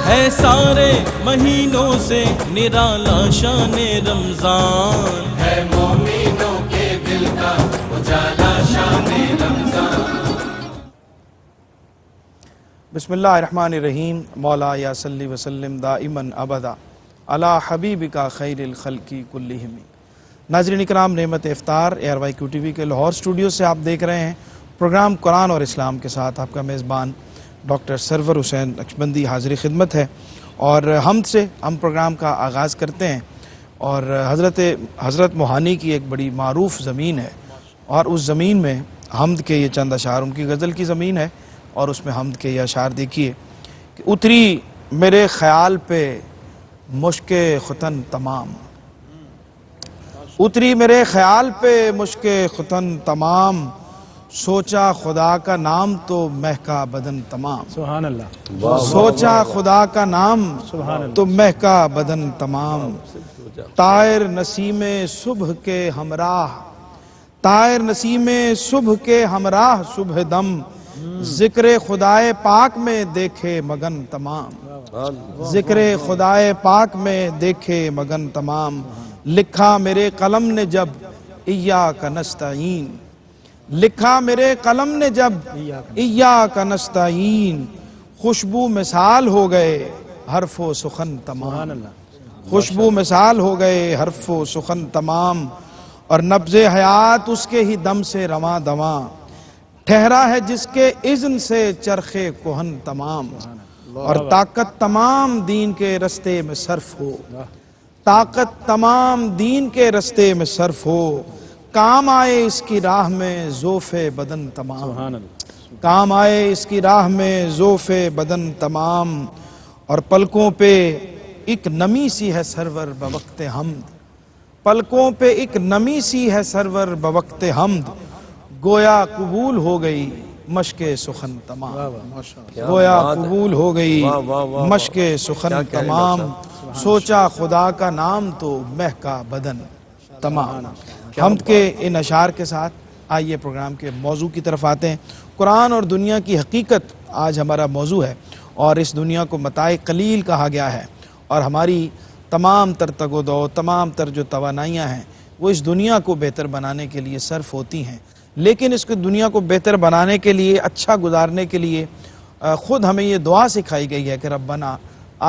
ہے سارے مہینوں سے نرالا شان رمضان، ہے مومنوں کے دل کا اجالا شان رمضان۔ بسم اللہ الرحمن الرحیم۔ مولا یا صلی وسلم دائماً ابدا علی حبیبک خیر الخلق کلہم۔ ناظرین اکرام، نعمت افطار ARYQ TV کے لاہور اسٹوڈیو سے آپ دیکھ رہے ہیں پروگرام قرآن اور اسلام کے ساتھ آپ کا میزبان ڈاکٹر سرور حسین نقشبندی حاضر خدمت ہے، اور حمد سے ہم پروگرام کا آغاز کرتے ہیں۔ اور حضرت موہانی کی ایک بڑی معروف زمین ہے، اور اس زمین میں حمد کے یہ چند اشعار، ان کی غزل کی زمین ہے، اور اس میں حمد کے یہ اشعار دیکھیے کہ اتری میرے خیال پہ مشک ختن تمام، اتری میرے خیال پہ مشک ختن تمام، سوچا خدا کا نام تو مہکا بدن تمام، سبحان اللہ، سوچا خدا کا نام تو مہکا بدن تمام، طائر نسیم صبح کے ہمراہ، طائر نسیم صبح کے ہمراہ صبح دم، ذکر خدائے پاک میں دیکھے مگن تمام، ذکر خدائے پاک میں دیکھے مگن تمام، لکھا میرے قلم نے جب ایاک نستعین، لکھا میرے قلم نے جب ایاک نستعین، خوشبو مثال ہو گئے حرف و سخن تمام، خوشبو مثال ہو گئے حرف و سخن تمام، اور نبض حیات اس کے ہی دم سے رواں دواں، ٹھہرا ہے جس کے اذن سے چرخ کہن تمام، اور طاقت تمام دین کے رستے میں صرف ہو، طاقت تمام دین کے رستے میں صرف ہو، کام آئے اس کی راہ میں ذوف بدن تمام، کام آئے اس کی راہ میں ذوف بدن تمام، اور پلکوں پہ ایک نمی سی ہے سرور بوقت حمد، پلکوں پہ ایک نمی سی ہے سرور بوقت حمد، گویا قبول ہو گئی مشق سخن تمام، گویا قبول ہو گئی مشق سخن تمام، سوچا خدا کا نام تو مہکا بدن تمام۔ حمد کے ان اشعار کے ساتھ آئیے پروگرام کے موضوع کی طرف آتے ہیں۔ قرآن اور دنیا کی حقیقت آج ہمارا موضوع ہے، اور اس دنیا کو متاع قلیل کہا گیا ہے، اور ہماری تمام تر تگ و دو، تمام تر جو توانائیاں ہیں وہ اس دنیا کو بہتر بنانے کے لیے صرف ہوتی ہیں، لیکن اس کو دنیا کو بہتر بنانے کے لیے، اچھا گزارنے کے لیے خود ہمیں یہ دعا سکھائی گئی ہے کہ ربنا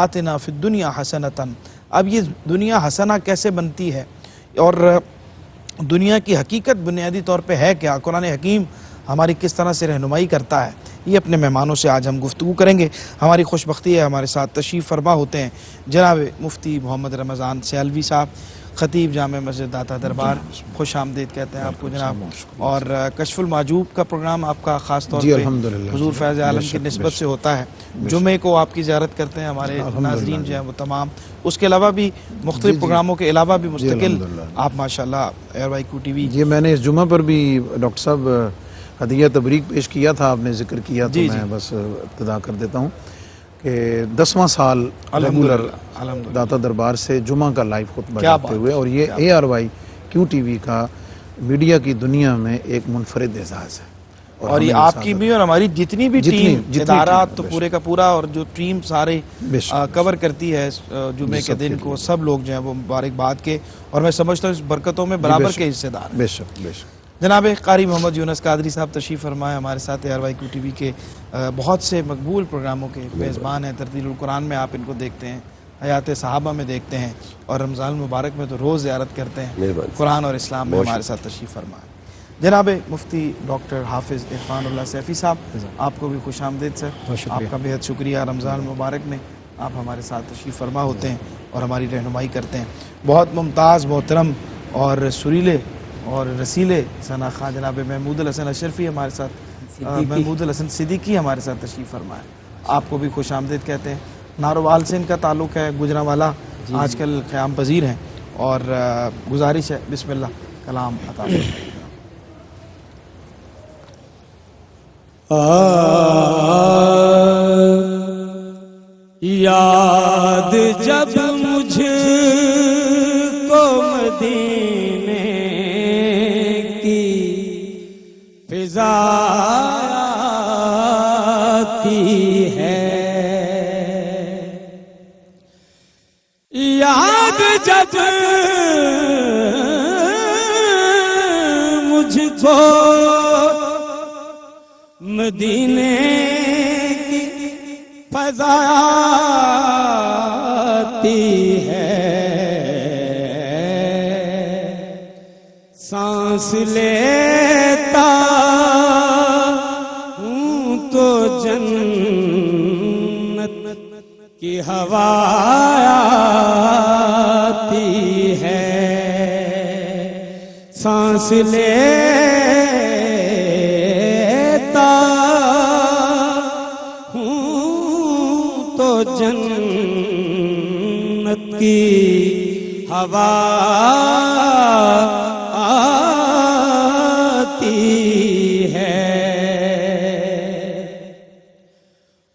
آتنا فی الدنیا حسنۃ۔ اب یہ دنیا حسنہ کیسے بنتی ہے، اور دنیا کی حقیقت بنیادی طور پہ ہے کیا، قرآن حکیم ہماری کس طرح سے رہنمائی کرتا ہے، یہ اپنے مہمانوں سے آج ہم گفتگو کریں گے۔ ہماری خوش بختی ہے ہمارے ساتھ تشریف فرما ہوتے ہیں جناب مفتی محمد رمضان سیالوی صاحب، خطیب جامع مسجد داتا دربار، خوش آمدید کہتے ہیں آپ کو جناب۔ اور کشف المحجوب کا پروگرام آپ کا خاص طور پہ حضور فیض عالم کی نسبت سے ہوتا ہے، جمعے کو آپ کی زیارت کرتے ہیں ہمارے ناظرین جو ہیں وہ تمام، اس کے علاوہ بھی مختلف پروگراموں کے علاوہ بھی مستقل آپ ماشاءاللہ ARYQ TV۔ یہ میں نے اس جمعہ پر بھی ڈاکٹر صاحب ہدیہ تبریک پیش کیا تھا، آپ نے ذکر کیا تو میں بس ابتدا کر دیتا ہوں کہ 10واں سال ریگولر داتا دربار سے جمعہ کا لائیو خطبہ دیتے ہوئے، اور یہ ARYQ TV کا میڈیا کی دنیا میں ایک منفرد اعزاز ہے، اور یہ آپ کی بھی اور ہماری جتنی بھی ٹیم ادارات تو پورے کا پورا، اور جو ٹیم سارے کور کرتی ہے جمعے کے دن کو، سب لوگ جو ہیں وہ مبارکباد کے، اور میں سمجھتا ہوں اس برکتوں میں برابر کے حصے دار ہیں۔ بے شک بے شک۔ جناب قاری محمد یونس قادری صاحب تشریف فرمائے ہمارے ساتھ، ARYQ TV کے بہت سے مقبول پروگراموں کے میزبان ہیں۔ ترتیل القرآن میں آپ ان کو دیکھتے ہیں، حیات صحابہ میں دیکھتے ہیں، اور رمضان المبارک میں تو روز زیارت کرتے ہیں۔ قرآن اور اسلام میں ہمارے ساتھ تشریف فرمائے جناب مفتی ڈاکٹر حافظ عرفان اللہ سیفی صاحب، آپ کو بھی خوش آمدید سر، آپ کا بہت شکریہ۔ رمضان المبارک میں آپ ہمارے ساتھ تشریف فرما ہوتے ہیں اور ہماری رہنمائی کرتے ہیں۔ بہت ممتاز، محترم اور سریلے اور رسیلے ثنا خواں جناب محمود الحسن اشرفی ہمارے ساتھ، محمود الحسن صدیقی ہمارے ساتھ تشریف فرمائے، آپ کو بھی خوش آمدید کہتے ہیں۔ ناروال سے ان کا تعلق ہے، گجرانوالا آج کل قیام پذیر ہیں، اور گزارش ہے بسم اللہ کلام عطا فرمائے۔ یاد جب مجھ کو مدینے کی فضا آتی ہے، جب مجھ کو مدینے کی فضا آتی ہے، سانس لیتا ہوں تو جنت کی ہوا آتی ہے، سانس لیتا ہوں تو جنت کی ہوا آتی ہے،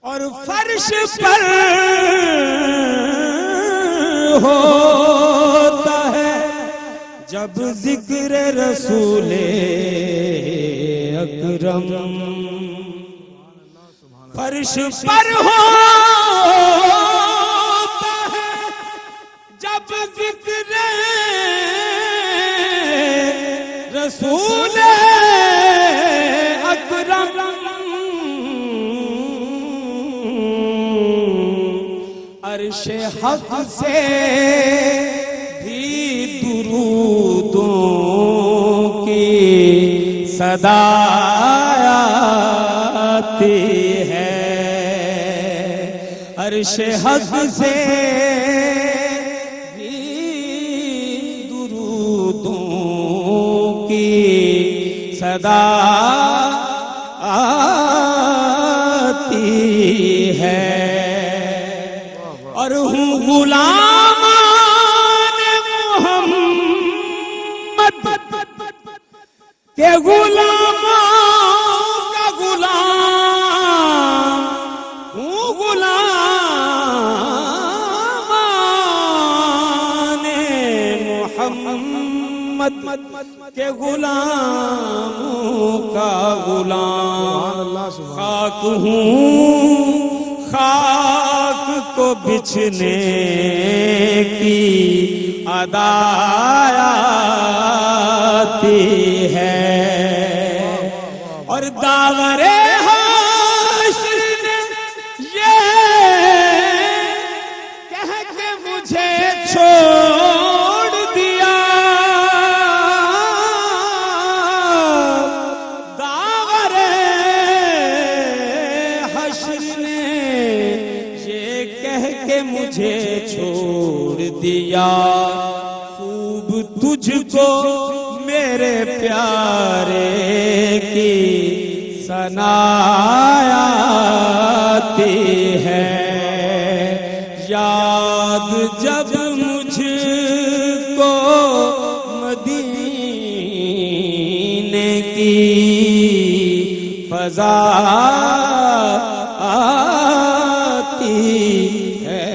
اور فرش پر ہوتا ہے جب ذکر رسول اکرم، فرش پر ہوتا ہے جب ذکر رسول اکرم، عرش حق سے بھی درودوں کی صدا آتی ہے، عرش حق سے بھی درودوں کی صدا آتی ہے، اور ہوں غلامان محمد کہ غلاموں کا غلام ہوں، غلامان محمد کہ غلاموں کا غلام، خاک ہوں خاک کو بچھنے کی ادا آتی ہے، اور داور حشر نے یہ کہہ کے مجھے چھوڑ دیا، داور حشر نے یہ کہہ کے مجھے چھوڑ دیا، خوب تجھ کو میرے پیارے کی ثنا آتی ہے، یاد جب مجھ کو مدینے کی فضا آتی ہے۔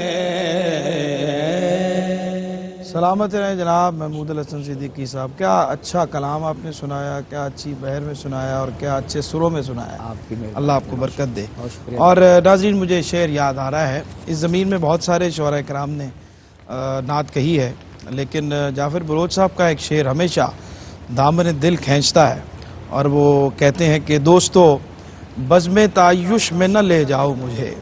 سلامت رہے جناب محمود الحسن صدیقی صاحب، کیا اچھا کلام آپ نے سنایا، کیا اچھی بہر میں سنایا اور کیا اچھے سروں میں سنایا، اللہ آپ کو برکت دے۔ اور ناظرین مجھے شعر یاد آ رہا ہے، اس زمین میں بہت سارے شعراء کرام نے نعت کہی ہے، لیکن جعفر بلوچ صاحب کا ایک شعر ہمیشہ دامن دل کھینچتا ہے، اور وہ کہتے ہیں کہ دوستو بزم تعیش میں نہ لے جاؤ مجھے،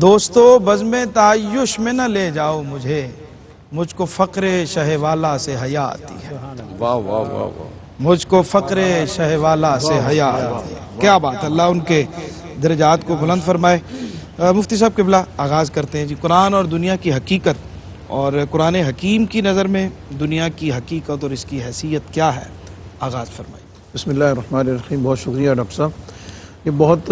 دوستو بزم تعیش میں نہ لے جاؤ مجھے، مجھ کو فقر شہ والا سے حیا آتی ہے، واہ واہ واہ واہ، مجھ کو فقر شہ والا سے حیا آتی ہے۔ کیا بات، اللہ ان کے درجات کو بلند فرمائے۔ مفتی صاحب قبلہ آغاز کرتے ہیں جی، قرآن اور دنیا کی حقیقت، اور قرآن حکیم کی نظر میں دنیا کی حقیقت اور اس کی حیثیت کیا ہے، آغاز فرمائیے۔ بسم اللہ الرحمن الرحیم۔ بہت شکریہ ڈاکٹر صاحب، یہ بہت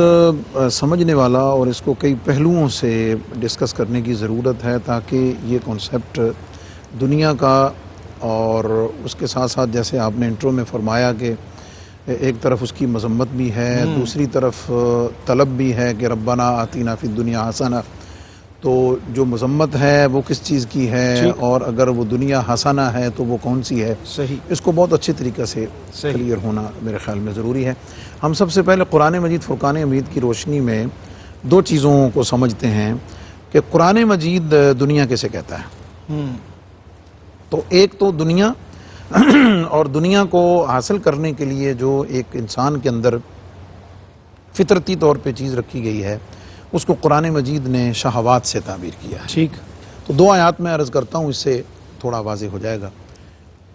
سمجھنے والا اور اس کو کئی پہلوؤں سے ڈسکس کرنے کی ضرورت ہے، تاکہ یہ کنسیپٹ دنیا کا اور اس کے ساتھ ساتھ جیسے آپ نے انٹرو میں فرمایا کہ ایک طرف اس کی مذمت بھی ہے، دوسری طرف طلب بھی ہے کہ ربنا آتینا فی الدنیا حسنہ، تو جو مذمت ہے وہ کس چیز کی ہے، اور اگر وہ دنیا حسنہ ہے تو وہ کون سی ہے، صحیح، اس کو بہت اچھے طریقے سے کلیئر ہونا میرے خیال میں ضروری ہے۔ ہم سب سے پہلے قرآن مجید فرقان حمید کی روشنی میں دو چیزوں کو سمجھتے ہیں کہ قرآن مجید دنیا کیسے کہتا ہے۔ تو ایک تو دنیا اور دنیا کو حاصل کرنے کے لیے جو ایک انسان کے اندر فطرتی طور پہ چیز رکھی گئی ہے اس کو قرآن مجید نے شہوات سے تعبیر کیا ہے. ٹھیک. تو 2 آیات میں عرض کرتا ہوں، اس سے تھوڑا واضح ہو جائے گا.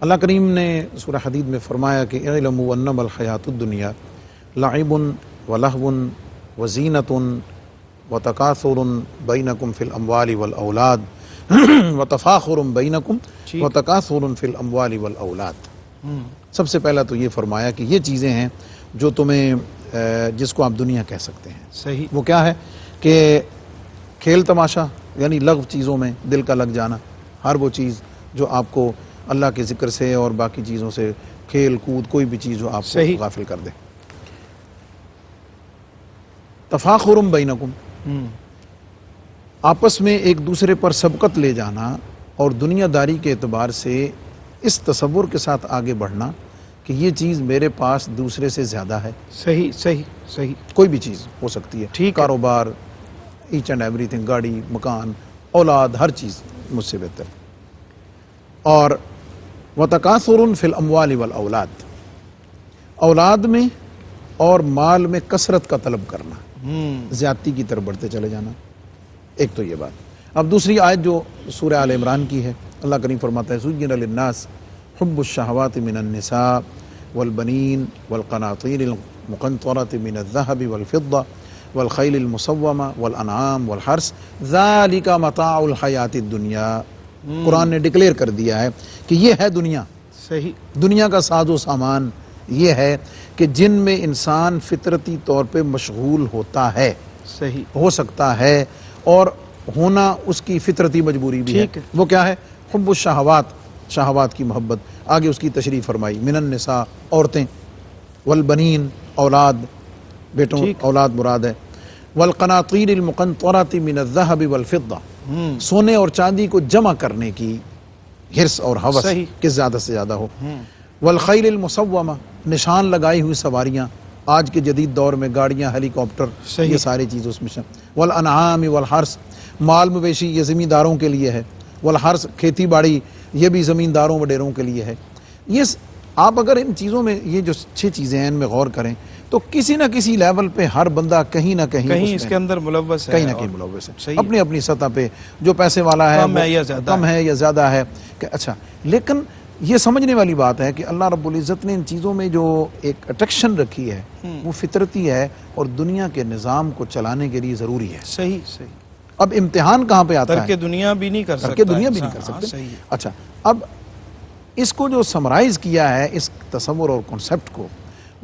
اللہ کریم نے سورہ حدید میں فرمایا کہ اعلموا انما الحیات الدنیا لعب ولہو وزینۃ وتکاثر بینکم فی الاموال والاولاد وتفاخر بینکم وتکاثر فی الاموال والاولاد. سب سے پہلا تو یہ فرمایا کہ یہ چیزیں ہیں جو تمہیں جس کو آپ دنیا کہہ سکتے ہیں. صحیح. وہ کیا ہے کہ کھیل تماشا، یعنی لغو چیزوں میں دل کا لگ جانا، ہر وہ چیز جو آپ کو اللہ کے ذکر سے اور باقی چیزوں سے، کھیل کود، کوئی بھی چیز جو آپ کو غافل کر دے. تفاخر بینکم، آپس میں ایک دوسرے پر سبقت لے جانا اور دنیا داری کے اعتبار سے اس تصور کے ساتھ آگے بڑھنا کہ یہ چیز میرے پاس دوسرے سے زیادہ ہے. صحیح صحیح صحیح. کوئی بھی چیز ہو سکتی ہے، ٹھیک. کاروبار، ایچ اینڈ ایوری تھنگ، گاڑی، مکان، اولاد، ہر چیز مجھ سے بہتر. اور وَتَكَاثُرٌ فِي الْأَمْوَالِ وَالْأَوْلَادِ، اولاد میں اور مال میں کثرت کا طلب کرنا، زیادتی کی طرف بڑھتے چلے جانا. ایک تو یہ بات. اب دوسری آیت جو سورہ آل عمران کی ہے، اللہ کریم فرماتا ہے زُيِّنَ لِلنَّاسِ حُبُّ الشَّهَوَاتِ مِنَ النِّسَاءِ وَالْبَنِينَ وَالْقَنَاطِيرِ الْمُقَنطَرَةِ مِنَ الذَّهَبِ وَالْفِضَّةِ والخیل المصومہ والانعام والحرث ذالک متاع الحیات الدنیا. قرآن نے ڈکلیئر کر دیا ہے کہ یہ ہے دنیا. صحیح. دنیا کا ساز و سامان یہ ہے کہ جن میں انسان فطرتی طور پہ مشغول ہوتا ہے. صحیح. ہو سکتا ہے اور ہونا اس کی فطرتی مجبوری بھی ہے. وہ کیا ہے؟ حب الشہوات، شہوات کی محبت. آگے اس کی تشریح فرمائی من النساء، عورتیں، والبنین، اولاد، بیٹوں، اولاد مراد ہے، والقناطیر المقنطرۃ من الذهب والفضہ، سونے اور چاندی کو جمع کرنے کی حرص اور ہوس کہ زیادہ سے زیادہ ہو. والخیل المصومہ، نشان لگائی ہوئی سواریاں، آج کے جدید دور میں گاڑیاں، ہیلی کاپٹر، یہ ساری چیز اس میں شامل. والانعام والحرث، مال مویشی یہ زمینداروں کے لیے ہے. والحرث، کھیتی باڑی، یہ بھی زمینداروں وڈیروں کے لیے ہے. یہ آپ اگر ان چیزوں میں یہ جو 6 چیزیں ہیں ان میں غور کریں تو کسی نہ کسی لیول پہ ہر بندہ کہیں نہ کہیں اس کے اندر ملوث ہے، کہیں نہ کہیں ملوث ہے. اپنی اپنی سطح پہ جو پیسے والا ہے کم ہے یا زیادہ ہے کہ اچھا. لیکن یہ سمجھنے والی بات ہے کہ اللہ رب العزت نے ان چیزوں میں جو ایک اٹریکشن رکھی ہے وہ فطرتی ہے اور دنیا کے نظام کو چلانے کے لیے ضروری ہے. صحیح صحیح. اب امتحان کہاں پہ آتا ہے؟ ترک دنیا بھی نہیں کر سکتا. ترک دنیا بھی نہیں کر سکتے. اچھا، اب اس کو جو سمرائز کیا ہے اس تصور اور کنسپٹ کو،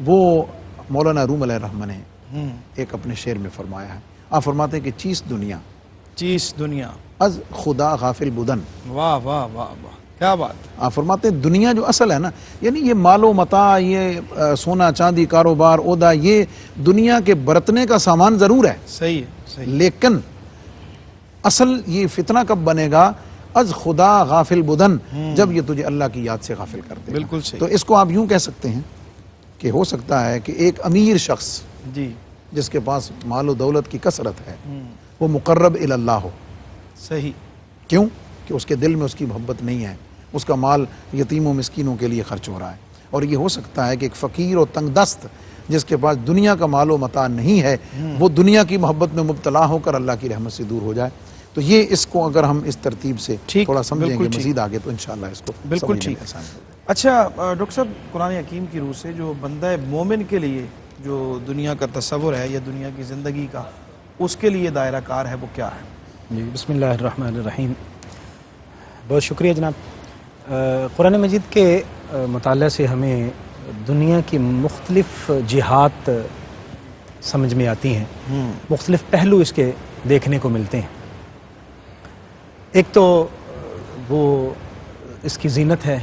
وہ مولانا روم علیہ الرحمہ نے ایک اپنے شعر میں فرمایا ہے. آپ فرماتے ہیں کہ چیز دنیا از خدا غافل بدن. واہ واہ واہ واہ، کیا بات. آپ فرماتے ہیں دنیا جو اصل ہے نا، یعنی یہ مال و متاع، یہ سونا چاندی، کاروبار، عہدہ، یہ دنیا کے برتنے کا سامان ضرور ہے. صحیح صحیح. لیکن اصل یہ فتنہ کب بنے گا؟ از خدا غافل بدن، جب یہ تجھے اللہ کی یاد سے غافل کر دے. بالکل صحیح. تو اس کو آپ یوں کہہ سکتے ہیں کہ ہو سکتا ہے کہ ایک امیر شخص جی جس کے پاس مال و دولت کی کثرت ہے وہ مقرب الی اللہ ہو. صحیح. کیوں؟ کہ اس کے دل میں اس کی محبت نہیں ہے، اس کا مال یتیم و مسکینوں کے لیے خرچ ہو رہا ہے. اور یہ ہو سکتا ہے کہ ایک فقیر اور تنگ دست جس کے پاس دنیا کا مال و متاع نہیں ہے وہ دنیا کی محبت میں مبتلا ہو کر اللہ کی رحمت سے دور ہو جائے. تو یہ اس کو اگر ہم اس ترتیب سے تھوڑا سمجھیں گے مزید آگے تو انشاءاللہ اس کو بالکل ٹھیک. اچھا ڈاکٹر صاحب، قرآن حکیم کی روح سے جو بندہ مومن کے لیے جو دنیا کا تصور ہے یا دنیا کی زندگی کا، اس کے لیے دائرہ کار ہے، وہ کیا ہے؟ جی بسم اللہ الرحمن الرحیم. بہت شکریہ جناب. قرآن مجید کے مطالعہ سے ہمیں دنیا کی مختلف جہات سمجھ میں آتی ہیں، مختلف پہلو اس کے دیکھنے کو ملتے ہیں. ایک تو وہ اس کی زینت ہے،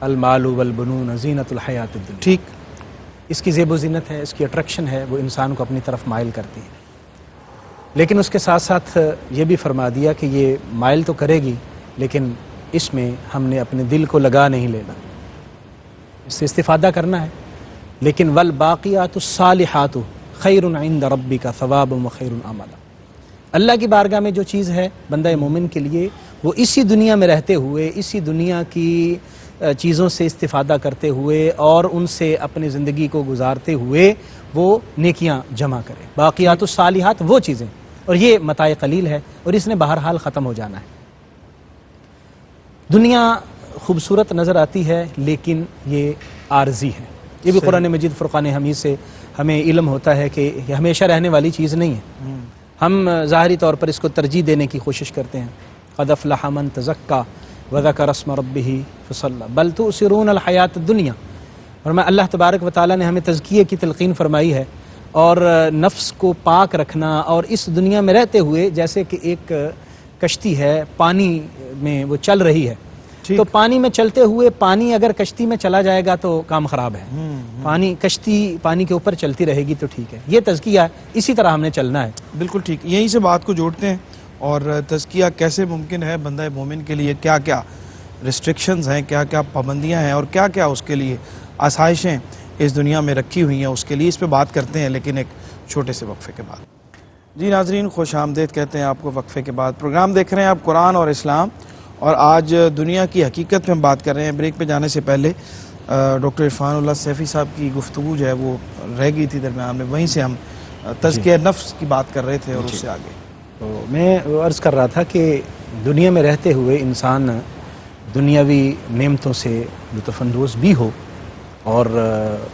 المال والبنون زینت الحیات الدنیا. ٹھیک. اس کی زیب و زینت ہے، اس کی اٹریکشن ہے، وہ انسان کو اپنی طرف مائل کرتی ہے. لیکن اس کے ساتھ ساتھ یہ بھی فرما دیا کہ یہ مائل تو کرے گی لیکن اس میں ہم نے اپنے دل کو لگا نہیں لینا، اس سے استفادہ کرنا ہے. لیکن والباقیات الصالحات خیر عند ربک ثوابا وخیر عملا، اللہ کی بارگاہ میں جو چیز ہے بندہ مومن کے لیے وہ اسی دنیا میں رہتے ہوئے، اسی دنیا کی چیزوں سے استفادہ کرتے ہوئے اور ان سے اپنی زندگی کو گزارتے ہوئے وہ نیکیاں جمع کرے. باقیات الصالحات وہ چیزیں، اور یہ متاع قلیل ہے اور اس نے بہرحال ختم ہو جانا ہے. دنیا خوبصورت نظر آتی ہے لیکن یہ عارضی ہے. یہ بھی قرآن مجید فرقان حمید سے ہمیں علم ہوتا ہے کہ یہ ہمیشہ رہنے والی چیز نہیں ہے. ہم ظاہری طور پر اس کو ترجیح دینے کی کوشش کرتے ہیں. قد افلح من تزکا وذکر اسم ربہ فصلی بل تؤثرون الحیات الدنیا. اور میں اللہ تبارک و تعالیٰ نے ہمیں تزکیے کی تلقین فرمائی ہے اور نفس کو پاک رکھنا، اور اس دنیا میں رہتے ہوئے جیسے کہ ایک کشتی ہے پانی میں وہ چل رہی ہے، تو پانی میں چلتے ہوئے پانی اگر کشتی میں چلا جائے گا تو کام خراب ہے. کشتی پانی کے اوپر چلتی رہے گی تو ٹھیک ہے. یہ تزکیہ ہے، اسی طرح ہم نے چلنا ہے. بالکل ٹھیک. یہیں سے بات کو جوڑتے ہیں اور تزکیہ کیسے ممکن ہے بندہ مومن کے لیے، کیا کیا ریسٹرکشنز ہیں، کیا کیا پابندیاں ہیں اور کیا کیا اس کے لیے آسائشیں اس دنیا میں رکھی ہوئی ہیں اس کے لیے. اس پہ بات کرتے ہیں لیکن ایک چھوٹے سے وقفے کے بعد. جی ناظرین، خوش آمدید کہتے ہیں آپ کو وقفے کے بعد. پروگرام دیکھ رہے ہیں آپ قرآن اور اسلام، اور آج دنیا کی حقیقت میں ہم بات کر رہے ہیں. بریک پہ جانے سے پہلے ڈاکٹر عرفان اللہ سیفی صاحب کی گفتگو جو ہے وہ رہ گئی تھی درمیان میں، وہیں سے ہم تزکیہ نفس کی بات کر رہے تھے اور اس سے آگے. تو میں عرض کر رہا تھا کہ دنیا میں رہتے ہوئے انسان دنیاوی نعمتوں سے لطف اندوز بھی ہو، اور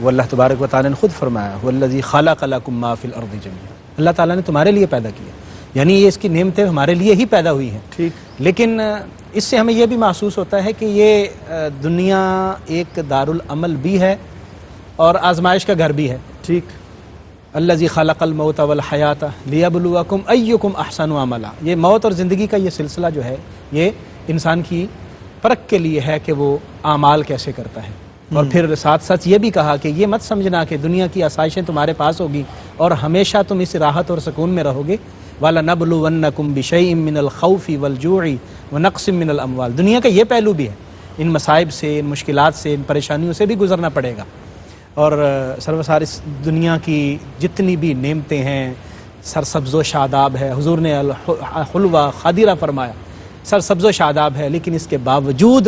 وہ اللہ تبارک و تعالیٰ نے خود فرمایا وَالَّذِي خَلَقَ لَكُم مَّا فِي الْأَرْضِ جَمِيعًا. اللہ تعالیٰ نے تمہارے لیے پیدا کیا، یعنی یہ اس کی نعمتیں ہمارے لیے ہی پیدا ہوئی ہیں. ٹھیک. لیکن اس سے ہمیں یہ بھی محسوس ہوتا ہے کہ یہ دنیا ایک دارالعمل بھی ہے اور آزمائش کا گھر بھی ہے. ٹھیک. الذی خلق الموت والحیات لیبلوکم ایکم احسن عملا. یہ موت اور زندگی کا یہ سلسلہ جو ہے یہ انسان کی پرکھ کے لیے ہے کہ وہ اعمال کیسے کرتا ہے. اور پھر ساتھ ساتھ یہ بھی کہا کہ یہ مت سمجھنا کہ دنیا کی آسائشیں تمہارے پاس ہوگی اور ہمیشہ تم اس راحت اور سکون میں رہو گے. وَلَنَبْلُوَنَّكُمْ بِشَيْءٍ مِّنَ الْخَوْفِ وَالْجُوعِ وَنَقْصٍ مِّنَ الْأَمْوَالِ. دنیا کا یہ پہلو بھی ہے، ان مصائب سے، ان مشکلات سے، ان پریشانیوں سے بھی گزرنا پڑے گا. اور سروسار اس دنیا کی جتنی بھی نعمتیں ہیں سرسبز و شاداب ہے. حضور نے حلوہ خادرہ فرمایا سرسبز و شاداب ہے، لیکن اس کے باوجود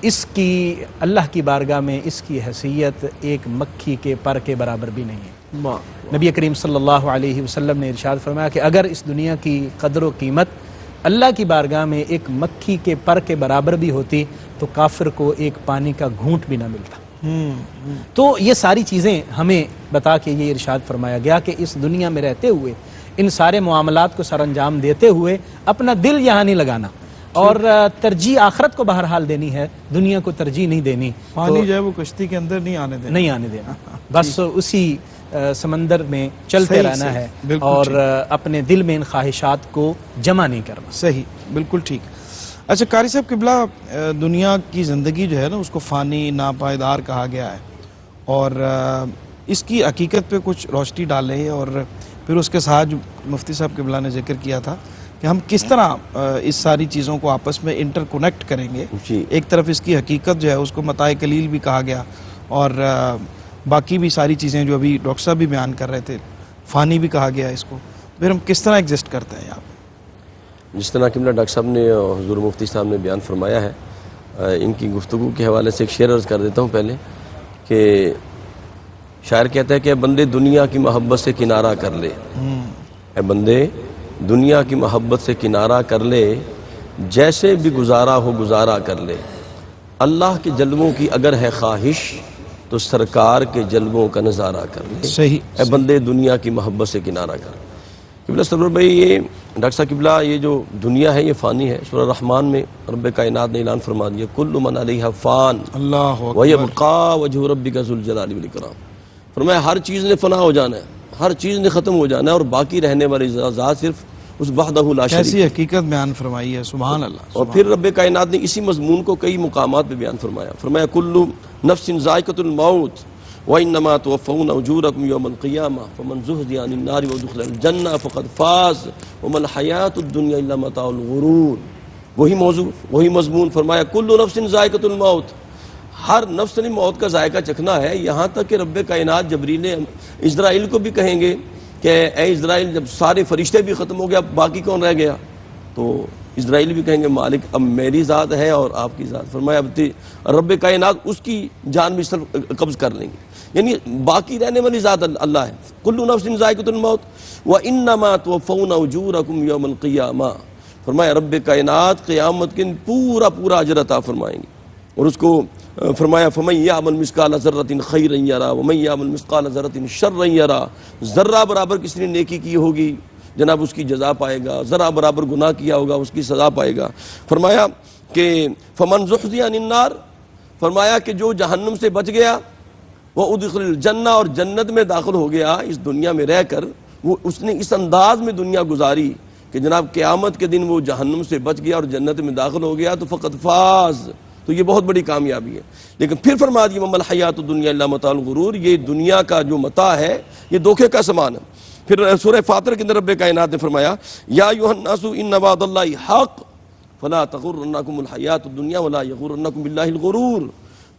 اس کی اللہ کی بارگاہ میں اس کی حیثیت ایک مکھی کے پر کے برابر بھی نہیں ہے. نبی کریم صلی اللہ علیہ وسلم نے ارشاد فرمایا کہ اگر اس دنیا کی قدر و قیمت اللہ کی بارگاہ میں ایک مکھی کے پر کے برابر بھی ہوتی تو کافر کو ایک پانی کا گھونٹ بھی نہ ملتا. تو یہ ساری چیزیں ہمیں بتا کے یہ ارشاد فرمایا گیا کہ اس دنیا میں رہتے ہوئے ان سارے معاملات کو سر انجام دیتے ہوئے اپنا دل یہاں نہیں لگانا، اور ترجیح آخرت کو بہرحال دینی ہے، دنیا کو ترجیح نہیں دینی. پانی جو ہے وہ کشتی کے اندر نہیں آنے دینا، بس اسی سمندر میں چلتے رہنا ہے اور اپنے دل میں ان خواہشات کو جمع نہیں کرنا. صحیح، بالکل ٹھیک. اچھا قاری صاحب قبلہ، دنیا کی زندگی جو ہے نا اس کو فانی ناپائیدار کہا گیا ہے، اور اس کی حقیقت پہ کچھ روشنی ڈالے، اور پھر اس کے ساتھ جو مفتی صاحب قبلہ نے ذکر کیا تھا کہ ہم کس طرح اس ساری چیزوں کو آپس میں انٹر کنیکٹ کریں گے. ایک طرف اس کی حقیقت جو ہے اس کو متاع قلیل بھی کہا گیا، اور باقی بھی ساری چیزیں جو ابھی ڈاکٹر صاحب بھی بیان کر رہے تھے فانی بھی کہا گیا اس کو. پھر ہم کس طرح ایگزسٹ کرتے ہیں یہاں پہ؟ جس طرح قبلہ ڈاکٹر صاحب نے حضور مفتی صاحب نے بیان فرمایا ہے، ان کی گفتگو کے حوالے سے ایک شعر عرض کر دیتا ہوں پہلے کہ شاعر کہتا ہے کہ اے بندے دنیا کی محبت سے کنارہ کر لے، اے بندے دنیا کی محبت سے کنارہ کر لے، جیسے بھی گزارا ہو گزارا کر لے، اللہ کے جلووں کی اگر ہے خواہش تو سرکار کے جلووں کا نظارہ کر لے. صحیح. اے بندے دنیا کی محبت سے کنارہ کر. قبلہ سرور بھائی، یہ ڈاکٹر صاحب قبلہ، یہ جو دنیا ہے یہ فانی ہے. سورہ رحمان میں رب کائنات نے اعلان فرما دیا کل من علیہا فان اللہ ویبقا وجہ ربک ذو الجلال والاکرام. فرمایا ہر چیز نے فنا ہو جانا ہے، ہر چیز نے ختم ہو جانا ہے، اور باقی رہنے والی ذات صرف اس وحدہ لا شریک. ایسی حقیقت بیان فرمائی ہے، سبحان اللہ. اور پھر رب کائنات نے اسی مضمون کو کئی مقامات پہ بیان فرمایا. فرمایا کل نفس ذائقۃ الموت وانما توفون اجورکم یوم القیامہ فمن زحزح عن النار وادخل الجنہ فقد فاز وما الحیاۃ الدنیا الا متاع الغرور. وہی موضوع، وہی مضمون. فرمایا کل نفس ذائقۃ الموت، ہر نفس نے موت کا ذائقہ چکھنا ہے. یہاں تک کہ رب کائنات جبریل اسرائیل کو بھی کہیں گے کہ اے اسرائیل، جب سارے فرشتے بھی ختم ہو گیا باقی کون رہ گیا؟ تو اسرائیل بھی کہیں گے مالک اب میری ذات ہے اور آپ کی ذات. فرمایا اب رب کائنات اس کی جان بھی صرف قبض کر لیں گے, یعنی باقی رہنے والی ذات اللہ ہے. کل نفس ذائقۃ الموت وانما توفون اجورکم یوم القیامہ. فرمایا رب کائنات قیامت کے پورا اجر عطا فرمائیں گے. اور اس کو فرمایا فمن یعمل مثقال ذرۃ خیرا یرا ومن یعمل مثقال ذرۃ شرا یرا. ذرہ برابر کسی نے نیکی کی ہوگی جناب اس کی جزا پائے گا, ذرہ برابر گناہ کیا ہوگا اس کی سزا پائے گا. فرمایا کہ فمن زحزح عن النار, فرمایا کہ جو جہنم سے بچ گیا وہ ادخل الجنہ, اور جنت میں داخل ہو گیا اس دنیا میں رہ کر, وہ اس نے اس انداز میں دنیا گزاری کہ جناب قیامت کے دن وہ جہنم سے بچ گیا اور جنت میں داخل ہو گیا تو فقط فاز, تو یہ بہت بڑی کامیابی ہے. لیکن پھر فرما دیا وما الحیات الدنیا الا متاع الغرور, یہ دنیا کا جو متاع ہے یہ دھوکے کا سامان ہے. پھر سورہ فاطر کے اندر رب کائنات نے فرمایا یا ایھا الناس ان وعد اللہ حق فلا تغرنکم الحیات الدنیا ولا یغرنکم باللہ الغرور.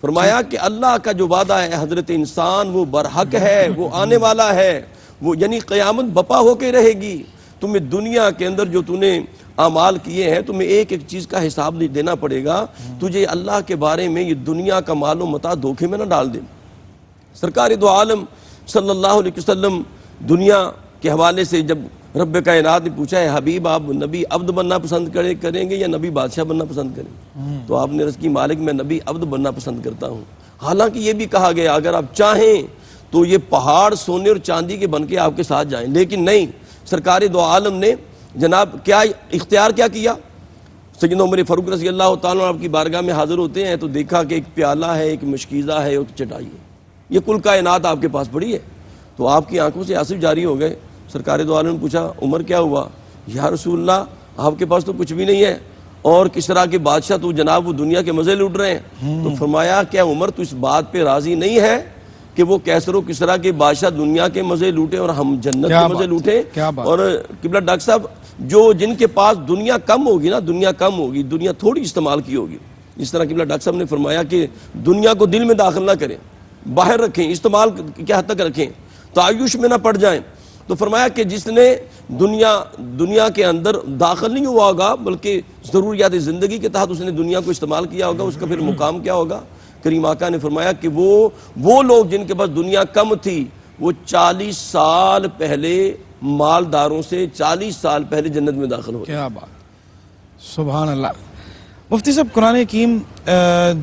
فرمایا کہ اللہ کا جو وعدہ ہے حضرت انسان وہ برحق ہے, وہ آنے والا ہے, وہ یعنی قیامت بپا ہو کے رہے گی. تمہیں دنیا کے اندر جو تو نے اعمال کیے ہیں تمہیں ایک چیز کا حساب نہیں دینا پڑے گا. تجھے اللہ کے بارے میں یہ دنیا کا مال و متاع دھوکے میں نہ ڈال دے. سرکار دو عالم صلی اللہ علیہ وسلم دنیا کے حوالے سے جب رب کائنات نے پوچھا ہے حبیب آپ نبی عبد بننا پسند کریں گے یا نبی بادشاہ بننا پسند کریں گے, تو آپ نے عرض کی مالک میں نبی عبد بننا پسند کرتا ہوں. حالانکہ یہ بھی کہا گیا اگر آپ چاہیں تو یہ پہاڑ سونے اور چاندی کے بن کے آپ کے ساتھ جائیں, لیکن نہیں, سرکار دو عالم نے جناب کیا اختیار کیا. سیدنا عمر فاروق رضی اللہ تعالیٰ آپ کی بارگاہ میں حاضر ہوتے ہیں تو دیکھا کہ ایک پیالہ ہے, ایک مشکیزہ ہے, ایک چٹائی ہے, یہ کل کائنات آپ کے پاس پڑی ہے. تو آپ کی آنکھوں سے آنسو جاری ہو گئے. سرکار دو عالم نے پوچھا عمر کیا ہوا؟ یا رسول اللہ آپ کے پاس تو کچھ بھی نہیں ہے اور کس طرح کے بادشاہ تو جناب وہ دنیا کے مزے لوٹ رہے ہیں. تو فرمایا کیا عمر تو اس بات پہ راضی نہیں ہے کہ وہ کیسر و کسرا کے بادشاہ دنیا کے مزے لوٹے اور ہم جنت کے مزے لوٹے؟ اور قبلہ ڈاکٹر صاحب جو جن کے پاس دنیا کم ہوگی نا, دنیا کم ہوگی, دنیا تھوڑی استعمال کی ہوگی, اس طرح قبلہ ڈاکٹر صاحب نے فرمایا کہ دنیا کو دل میں داخل نہ کریں, باہر رکھیں, استعمال کیا حد تک رکھیں, تعیش میں نہ پڑ جائیں. تو فرمایا کہ جس نے دنیا کے اندر داخل نہیں ہوا ہوگا بلکہ ضروریات زندگی کے تحت اس نے دنیا کو استعمال کیا ہوگا, اس کا پھر مقام کیا ہوگا. کریم آقا نے فرمایا کہ وہ لوگ جن کے پاس دنیا کم تھی وہ 40 سال پہلے مالداروں سے 40 سال پہلے جنت میں داخل ہو. کیا بات, سبحان اللہ. مفتی صاحب قرآن حکیم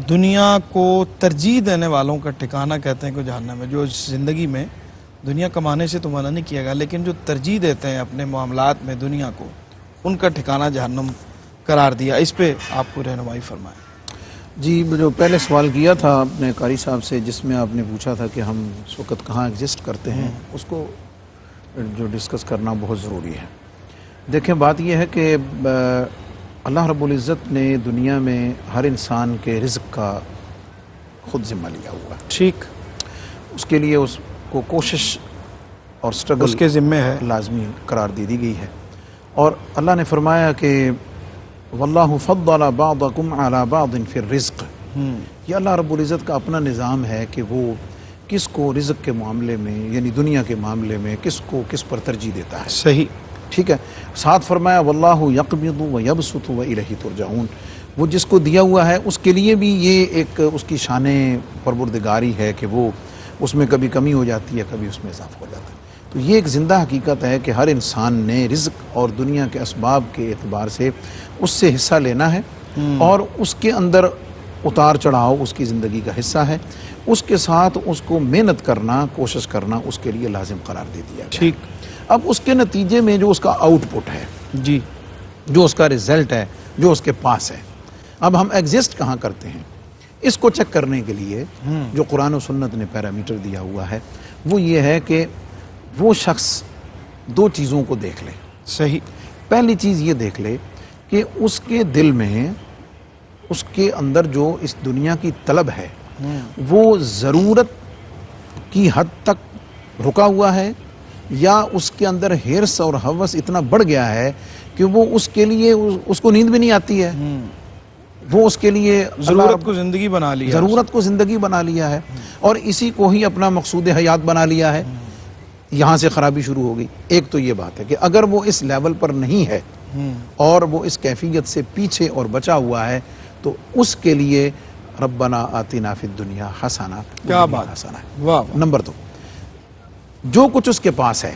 دنیا کو ترجیح دینے والوں کا ٹھکانہ کہتے ہیں کہ جہنم میں, جو زندگی میں دنیا کمانے سے تو منع نہیں کیا گیا لیکن جو ترجیح دیتے ہیں اپنے معاملات میں دنیا کو, ان کا ٹھکانہ جہنم قرار دیا. اس پہ آپ کو رہنمائی فرمائیں. جی, جو پہلے سوال کیا تھا اپنے قاری صاحب سے جس میں آپ نے پوچھا تھا کہ ہم اس وقت کہاں ایگزسٹ کرتے ہیں, اس کو جو ڈسکس کرنا بہت ضروری ہے. دیکھیں بات یہ ہے کہ اللہ رب العزت نے دنیا میں ہر انسان کے رزق کا خود ذمہ لیا ہوا ہے. ٹھیک, اس کے لیے اس کو کوشش اور سٹرگل اس کے ذمہ ہے, لازمی قرار دی گئی ہے. اور اللہ نے فرمایا کہ واللہ فضل بعضکم علی بعض فی الرزق. یہ اللہ رب العزت کا اپنا نظام ہے کہ وہ کس کو رزق کے معاملے میں یعنی دنیا کے معاملے میں کس کو کس پر ترجیح دیتا ہے. صحیح, ٹھیک ہے. ساتھ فرمایا واللہ یقبض ویبسط والیہ ترجعون. وہ جس کو دیا ہوا ہے اس کے لیے بھی یہ ایک اس کی شان پروردگاری ہے کہ وہ اس میں کبھی کمی ہو جاتی ہے, کبھی اس میں اضافہ ہو جاتا ہے. تو یہ ایک زندہ حقیقت ہے کہ ہر انسان نے رزق اور دنیا کے اسباب کے اعتبار سے اس سے حصہ لینا ہے اور اس کے اندر اتار چڑھاؤ اس کی زندگی کا حصہ ہے. اس کے ساتھ اس کو محنت کرنا, کوشش کرنا اس کے لیے لازم قرار دے دیا گیا. ٹھیک. اب اس کے نتیجے میں جو اس کا آؤٹ پٹ ہے, جی, جو اس کا رزلٹ ہے, جو اس کے پاس ہے, اب ہم ایگزسٹ کہاں کرتے ہیں اس کو چیک کرنے کے لیے جو قرآن و سنت نے پیرامیٹر دیا ہوا ہے وہ یہ ہے کہ وہ شخص دو چیزوں کو دیکھ لے. صحیح. پہلی چیز یہ دیکھ لے کہ اس کے دل میں اس کے اندر جو اس دنیا کی طلب ہے وہ ضرورت کی حد تک رکا ہوا ہے یا اس کے اندر ہرس اور ہوس اتنا بڑھ گیا ہے کہ وہ اس کے لیے اس کو نیند بھی نہیں آتی ہے, وہ اس کے لیے ضرورت کو زندگی بنا لیا, ضرورت کو زندگی بنا لیا ہے اور اسی کو ہی اپنا مقصود حیات بنا لیا ہے. یہاں سے خرابی شروع ہو گئی. ایک تو یہ بات ہے کہ اگر وہ اس لیول پر نہیں ہے اور وہ اس کیفیت سے پیچھے اور بچا ہوا ہے تو اس کے لیے ربنا آتنا فی الدنیا حسنہ، کیا بات، حسنہ ہے۔ واہ نمبر 2، جو کچھ اس کے پاس ہے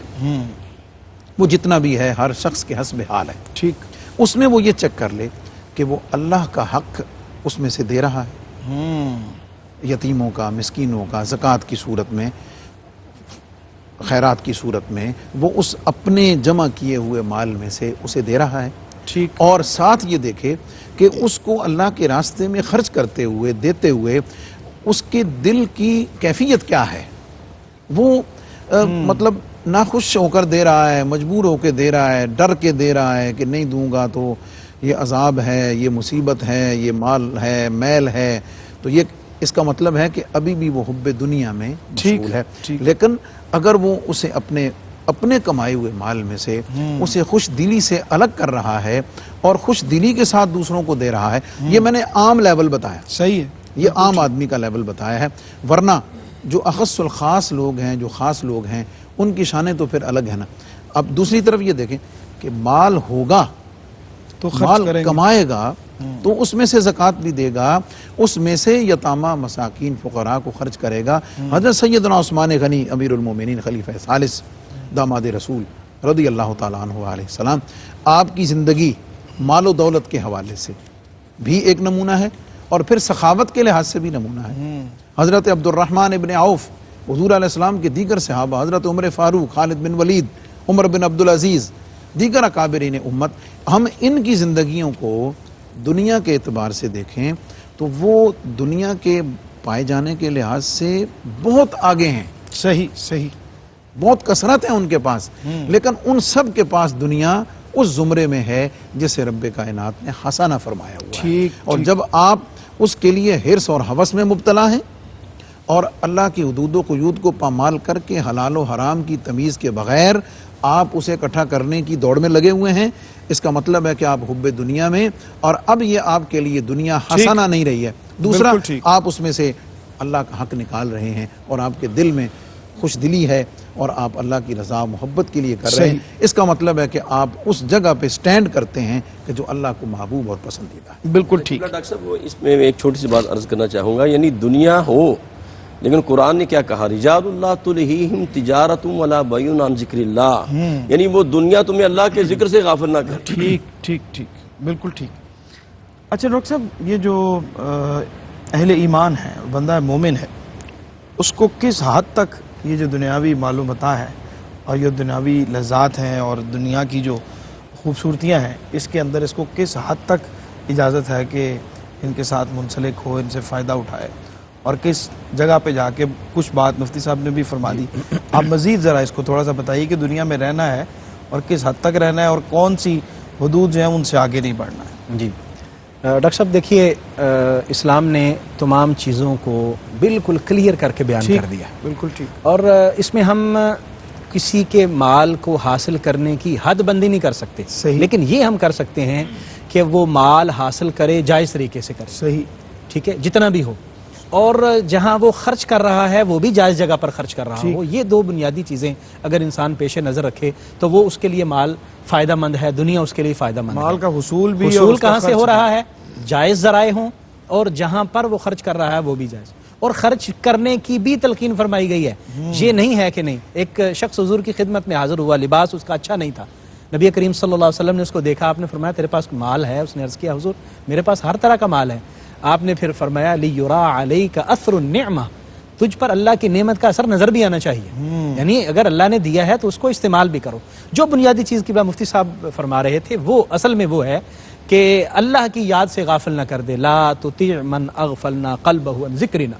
وہ جتنا بھی ہے ہر شخص کے حسب حال ہے، ٹھیک، اس میں وہ یہ چیک کر لے کہ وہ اللہ کا حق اس میں سے دے رہا ہے، یتیموں کا، مسکینوں کا، زکوٰۃ کی صورت میں، خیرات کی صورت میں، وہ اس اپنے جمع کیے ہوئے مال میں سے اسے دے رہا ہے، ٹھیک، اور ساتھ یہ دیکھے کہ اس کو اللہ کے راستے میں خرچ کرتے ہوئے، دیتے ہوئے اس کے دل کی کیفیت کیا ہے، وہ مطلب ناخوش ہو کر دے رہا ہے، مجبور ہو کے دے رہا ہے، ڈر کے دے رہا ہے کہ نہیں دوں گا تو یہ عذاب ہے، یہ مصیبت ہے، یہ مال ہے، میل ہے، تو یہ اس کا مطلب ہے کہ ابھی بھی وہ حب دنیا میں مشغول ہے۔ لیکن اگر وہ اسے اپنے کمائے ہوئے مال میں سے اسے خوش دلی سے الگ کر رہا ہے اور خوش دلی کے ساتھ دوسروں کو دے رہا ہے، یہ میں نے عام لیول بتایا، صحیح ہے، یہ عام آدمی کا لیول بتایا ہے، ورنہ جو اخص الخاص لوگ ہیں، جو خاص لوگ ہیں، ان کی شانیں تو پھر الگ ہیں نا۔ اب دوسری طرف یہ دیکھیں کہ مال ہوگا تو مال کمائے گا تو اس میں سے زکوٰۃ بھی دے گا، اس میں سے یتامہ، مساکین، فقراء کو خرچ کرے گا۔ حضرت سیدنا عثمان غنی امیر المومنین خلیفہ ثالث داماد رسول رضی اللہ تعالیٰ عنہ علیہ السلام، آپ کی زندگی مال و دولت کے حوالے سے بھی ایک نمونہ ہے اور پھر سخاوت کے لحاظ سے بھی نمونہ ہے۔ حضرت عبد الرحمن ابن عوف، حضور علیہ السلام کے دیگر صحابہ، حضرت عمر فاروق، خالد بن ولید، عمر بن عبدالعزیز، دیگر اکابرین امت، ہم ان کی زندگیوں کو دنیا کے اعتبار سے دیکھیں تو وہ دنیا کے پائے جانے کے لحاظ سے بہت آگے ہیں، صحیح صحیح، بہت کثرت ہے ان کے پاس، لیکن ان سب کے پاس دنیا اس زمرے میں ہے جسے رب کائنات نے حسنہ فرمایا ہوا ہے۔ اور جب آپ اس کے لیے حرص اور ہوس میں مبتلا ہیں اور اللہ کی حدود و قیود کو پامال کر کے حلال و حرام کی تمیز کے بغیر آپ اسے اکٹھا کرنے کی دوڑ میں لگے ہوئے ہیں، اس کا مطلب ہے کہ آپ حب دنیا میں، اور اب یہ آپ کے لیے دنیا حسنہ نہیں رہی ہے۔ دوسرا، آپ اس میں سے اللہ کا حق نکال رہے ہیں اور آپ کے دل میں خوش دلی ہے اور آپ اللہ کی رضا محبت کے لیے کر رہے ہیں، اس کا مطلب ہے کہ آپ اس جگہ پہ سٹینڈ کرتے ہیں کہ جو اللہ کو محبوب اور پسندیدہ ہے۔ بالکل ٹھیک۔ ڈاکٹر صاحب اس میں ایک چھوٹی سی بات عرض کرنا چاہوں گا، یعنی دنیا ہو لیکن قرآن نے کیا کہا، رجال اللہ تلہیہم تجارت ولا بیع عن ذکر اللہ، یعنی وہ دنیا تمہیں اللہ کے ذکر سے غافل نہ کر۔ ٹھیک ٹھیک ٹھیک، بالکل ٹھیک۔ اچھا ڈاکٹر صاحب، یہ جو اہل ایمان ہے، بندہ مومن ہے، اس کو کس حد تک یہ جو دنیاوی معلومات ہے اور یہ دنیاوی لذات ہیں اور دنیا کی جو خوبصورتیاں ہیں، اس کے اندر اس کو کس حد تک اجازت ہے کہ ان کے ساتھ منسلک ہو، ان سے فائدہ اٹھائے، اور کس جگہ پہ جا کے کچھ بات مفتی صاحب نے بھی فرما دی، آپ مزید ذرا اس کو تھوڑا سا بتائیے کہ دنیا میں رہنا ہے اور کس حد تک رہنا ہے اور کون سی حدود جو ہیں ان سے آگے نہیں بڑھنا ہے۔ جی ڈاکٹر صاحب دیکھیے، اسلام نے تمام چیزوں کو بالکل کلیئر کر کے بیان کر دیا ہے، بالکل ٹھیک، اور اس میں ہم کسی کے مال کو حاصل کرنے کی حد بندی نہیں کر سکتے، لیکن یہ ہم کر سکتے ہیں کہ وہ مال حاصل کرے جائز طریقے سے کرے، صحیح، ٹھیک ہے، جتنا بھی ہو، اور جہاں وہ خرچ کر رہا ہے وہ بھی جائز جگہ پر خرچ کر رہا ہو۔ یہ دو بنیادی چیزیں اگر انسان پیش نظر رکھے تو وہ اس کے لیے مال فائدہ مند ہے، دنیا اس کے لیے فائدہ مند ہے۔ مال کا حصول بھی، حصول کہاں سے ہو رہا ہے؟ جائز ذرائع ہوں، اور جہاں پر وہ خرچ کر رہا ہے وہ بھی جائز، اور خرچ کرنے کی بھی تلقین فرمائی گئی ہے۔ یہ نہیں ہے کہ نہیں، ایک شخص حضور کی خدمت میں حاضر ہوا، لباس اس کا اچھا نہیں تھا، نبی کریم صلی اللہ علیہ وسلم نے اس کو دیکھا، آپ نے فرمایا تیرے پاس مال ہے؟ اس نے عرض کیا حضور میرے پاس ہر طرح کا مال ہے۔ آپ نے پھر فرمایا لیُرَا عَلَيْكَ أَثْرُ النِّعْمَةِ، تجھ پر اللہ کی نعمت کا اثر نظر بھی آنا چاہیے، یعنی اگر اللہ نے دیا ہے تو اس کو استعمال بھی کرو۔ جو بنیادی چیز کی بات مفتی صاحب فرما رہے تھے وہ اصل میں وہ ہے کہ اللہ کی یاد سے غافل نہ کر دے، لا تطیع من اغفلنا قلبہ عن ذکرنا،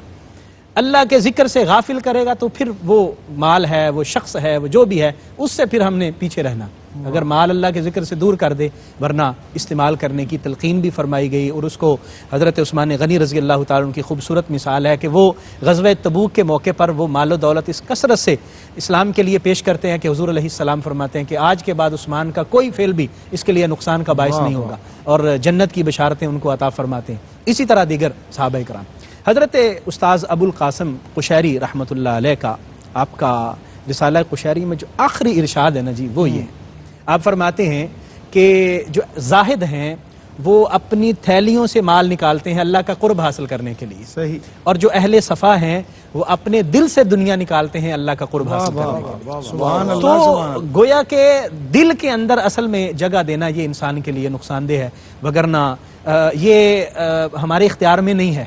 اللہ کے ذکر سے غافل کرے گا تو پھر وہ مال ہے، وہ شخص ہے، وہ جو بھی ہے، اس سے پھر ہم نے پیچھے رہنا۔ اگر مال اللہ کے ذکر سے دور کر دے، ورنہ استعمال کرنے کی تلقین بھی فرمائی گئی، اور اس کو حضرت عثمان غنی رضی اللہ تعالیٰ عنہ کی خوبصورت مثال ہے کہ وہ غزوہ تبوک کے موقع پر وہ مال و دولت اس کثرت سے اسلام کے لیے پیش کرتے ہیں کہ حضور علیہ السلام فرماتے ہیں کہ آج کے بعد عثمان کا کوئی فعل بھی اس کے لیے نقصان کا باعث نہیں ہوگا، اور جنت کی بشارتیں ان کو عطا فرماتے ہیں۔ اسی طرح دیگر صحابہ کرام۔ حضرت استاذ ابو القاسم قشیری رحمۃ اللہ علیہ کا آپ کا رسالہ قشیری میں جو آخری ارشاد ہے نا جی، وہ یہ آپ فرماتے ہیں کہ جو زاہد ہیں وہ اپنی تھیلیوں سے مال نکالتے ہیں اللہ کا قرب حاصل کرنے کے لیے، صحیح، اور جو اہل صفا ہیں وہ اپنے دل سے دنیا نکالتے ہیں اللہ کا قرب حاصل کرنے کے لیے۔ سبحان اللہ، تو گویا کہ دل کے اندر اصل میں جگہ دینا یہ انسان کے لیے نقصان دہ ہے، وگرنہ یہ ہمارے اختیار میں نہیں ہے۔